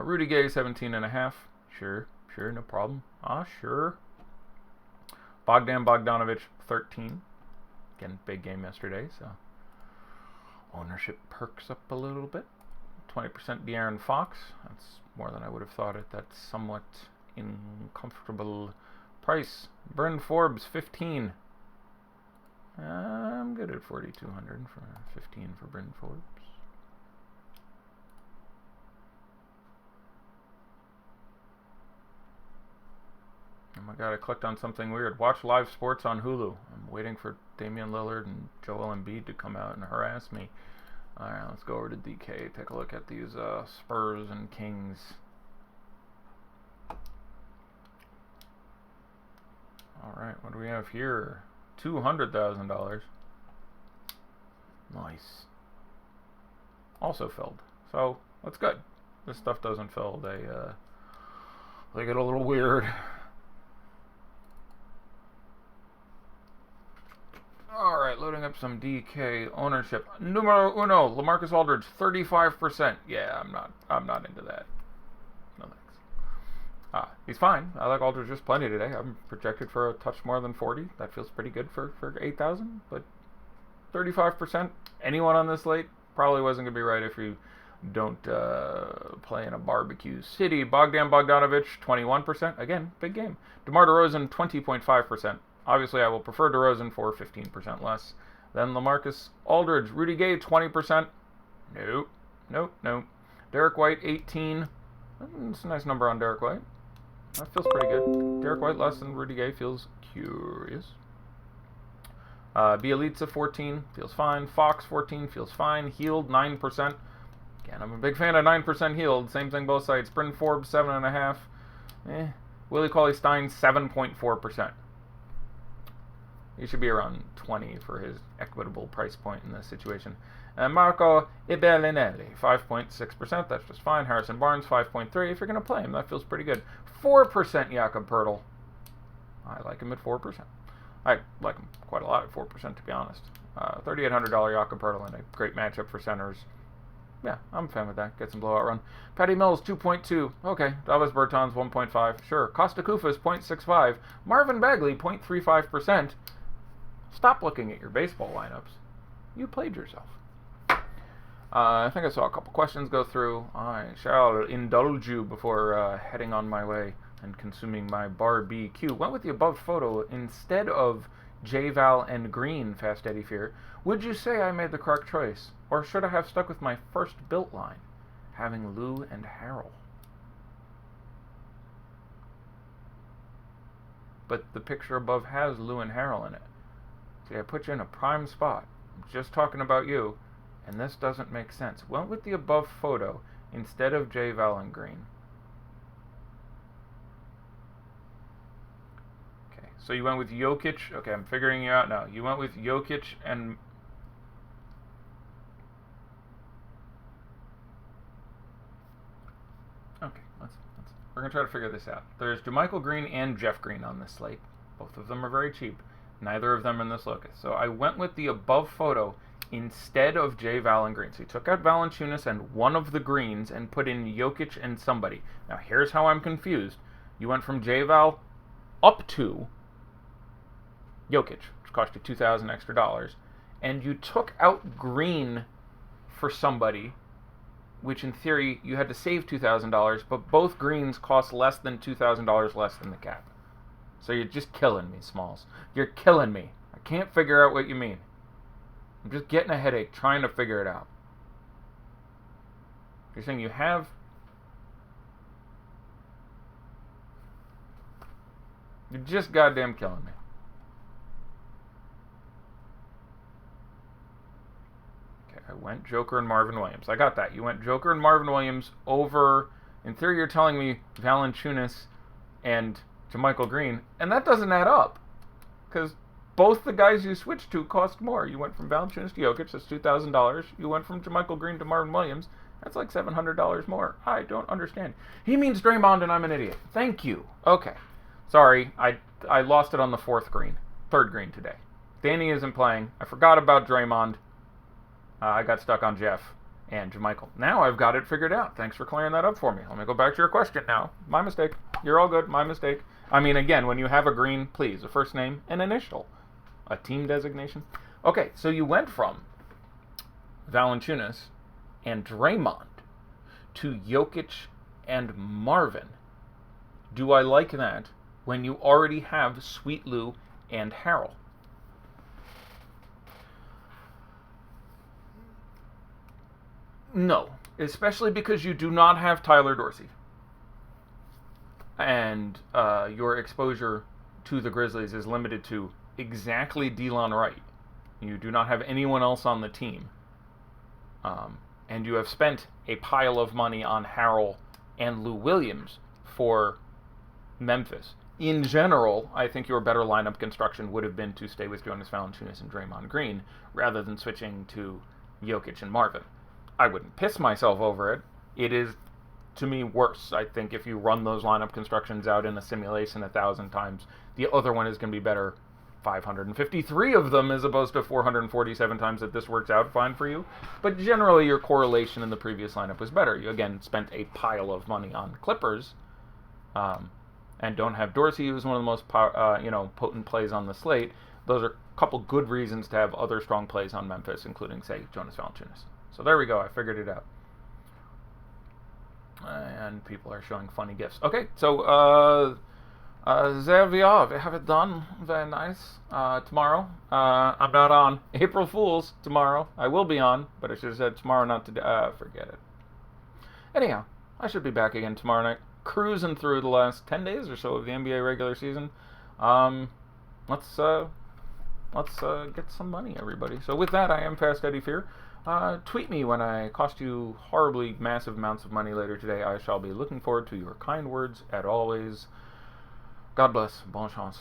[SPEAKER 1] Rudy Gay, 17.5. Sure, no problem. Sure. Bogdan Bogdanovic, 13. Again, big game yesterday, so ownership perks up a little bit. 20% De'Aaron Fox. That's more than I would have thought at that somewhat uncomfortable price. Bryn Forbes, 15. I'm good at 4,200 for 15 for Bryn Forbes. Oh my god, I clicked on something weird. Watch live sports on Hulu. I'm waiting for Damian Lillard and Joel Embiid to come out and harass me. Alright, let's go over to DK. Take a look at these Spurs and Kings. Alright, what do we have here? $200,000. Nice. Also filled. So, that's good. This stuff doesn't fill. They get a little weird. Alright, loading up some DK ownership. Numero uno, LaMarcus Aldridge, 35%. Yeah, I'm not into that. No thanks. He's fine. I like Aldridge just plenty today. I'm projected for a touch more than 40. That feels pretty good for 8,000, but 35%. Anyone on this slate probably wasn't going to be right if you don't play in a barbecue city. Bogdan Bogdanovic, 21%. Again, big game. DeMar DeRozan, 20.5%. Obviously, I will prefer DeRozan for 15% less than LaMarcus Aldridge. Rudy Gay, 20%. Nope. Derek White, 18. That's a nice number on Derek White. That feels pretty good. Derek White less than Rudy Gay feels curious. Bielitsa, 14. Feels fine. Fox, 14. Feels fine. Hield, 9%. Again, I'm a big fan of 9% Hield. Same thing both sides. Bryn Forbes, 7.5. Willie Cauley-Stein, 7.4%. He should be around 20 for his equitable price point in this situation. And Marco Ibellinelli, 5.6%. That's just fine. Harrison Barnes, 5.3%. If you're going to play him, that feels pretty good. 4% Jakob Poeltl. I like him at 4%. I like him quite a lot at 4%, to be honest. $3,800 Jakob Poeltl in a great matchup for centers. Yeah, I'm a fan with that. Get some blowout run. Patty Mills, 2.2. Okay. Davis Bertans, 1.5. Sure. Costa Kufas, 0.65. Marvin Bagley, 0.35%. Stop looking at your baseball lineups. You played yourself. I think I saw a couple questions go through. I shall indulge you before heading on my way and consuming my barbecue. Went with the above photo instead of J-Val and Green, Fast Eddie Fear. Would you say I made the correct choice? Or should I have stuck with my first built line, having Lou and Harrell? But the picture above has Lou and Harrell in it. See, I put you in a prime spot. I'm just talking about you, and this doesn't make sense. Went with the above photo instead of J-Val and Green. Okay, so you went with Jokic. Okay, I'm figuring you out now. You went with Jokic and... Okay, we're going to try to figure this out. There's JaMychal Green and Jeff Green on this slate. Both of them are very cheap. Neither of them in this locus. So I went with the above photo instead of J-Val and Green. So you took out Valanciunas and one of the Greens and put in Jokic and somebody. Now here's how I'm confused. You went from J-Val up to Jokic, which cost you $2,000 extra, and you took out Green for somebody, which in theory you had to save $2,000, but both Greens cost less than $2,000 less than the cap. So you're just killing me, Smalls. You're killing me. I can't figure out what you mean. I'm just getting a headache trying to figure it out. You're saying you have... You're just goddamn killing me. Okay, I went Joker and Marvin Williams. I got that. You went Joker and Marvin Williams over... In theory, you're telling me Valanciunas and JaMychal Green, and that doesn't add up. Because both the guys you switched to cost more. You went from Valanciunas to Jokic, that's $2,000. You went from JaMychal Green to Marvin Williams, that's like $700 more. I don't understand. He means Draymond and I'm an idiot. Thank you. Okay. Sorry, I lost it on the third green today. Danny isn't playing. I forgot about Draymond. I got stuck on Jeff and JaMychal. Now I've got it figured out. Thanks for clearing that up for me. Let me go back to your question now. My mistake. You're all good. My mistake. I mean, again, when you have a green, please, a first name, an initial, a team designation. Okay, so you went from Valanciunas and Draymond to Jokic and Marvin. Do I like that when you already have Sweet Lou and Harrell? No, especially because you do not have Tyler Dorsey. And your exposure to the Grizzlies is limited to exactly Delon Wright. You do not have anyone else on the team. And you have spent a pile of money on Harrell and Lou Williams for Memphis. In general, I think your better lineup construction would have been to stay with Jonas Valanciunas and Draymond Green rather than switching to Jokic and Marvin. I wouldn't piss myself over it. It is, to me, worse. I think if you run those lineup constructions out in a simulation 1,000 times, the other one is going to be better 553 of them as opposed to 447 times that this works out fine for you. But generally, your correlation in the previous lineup was better. You, again, spent a pile of money on Clippers and don't have Dorsey, who's one of the most potent plays on the slate. Those are a couple good reasons to have other strong plays on Memphis, including, say, Jonas Valanciunas. So there we go. I figured it out. And people are showing funny gifs. Okay, so there we are. We have it done. Very nice. Tomorrow, I'm not on. April Fool's tomorrow. I will be on, but I should have said tomorrow, not today. Forget it. Anyhow, I should be back again tomorrow night, cruising through the last 10 days or so of the NBA regular season. Let's get some money, everybody. So with that, I am Fast Eddie Fear. Tweet me when I cost you horribly massive amounts of money later today. I shall be looking forward to your kind words, as always. God bless. Bonne chance.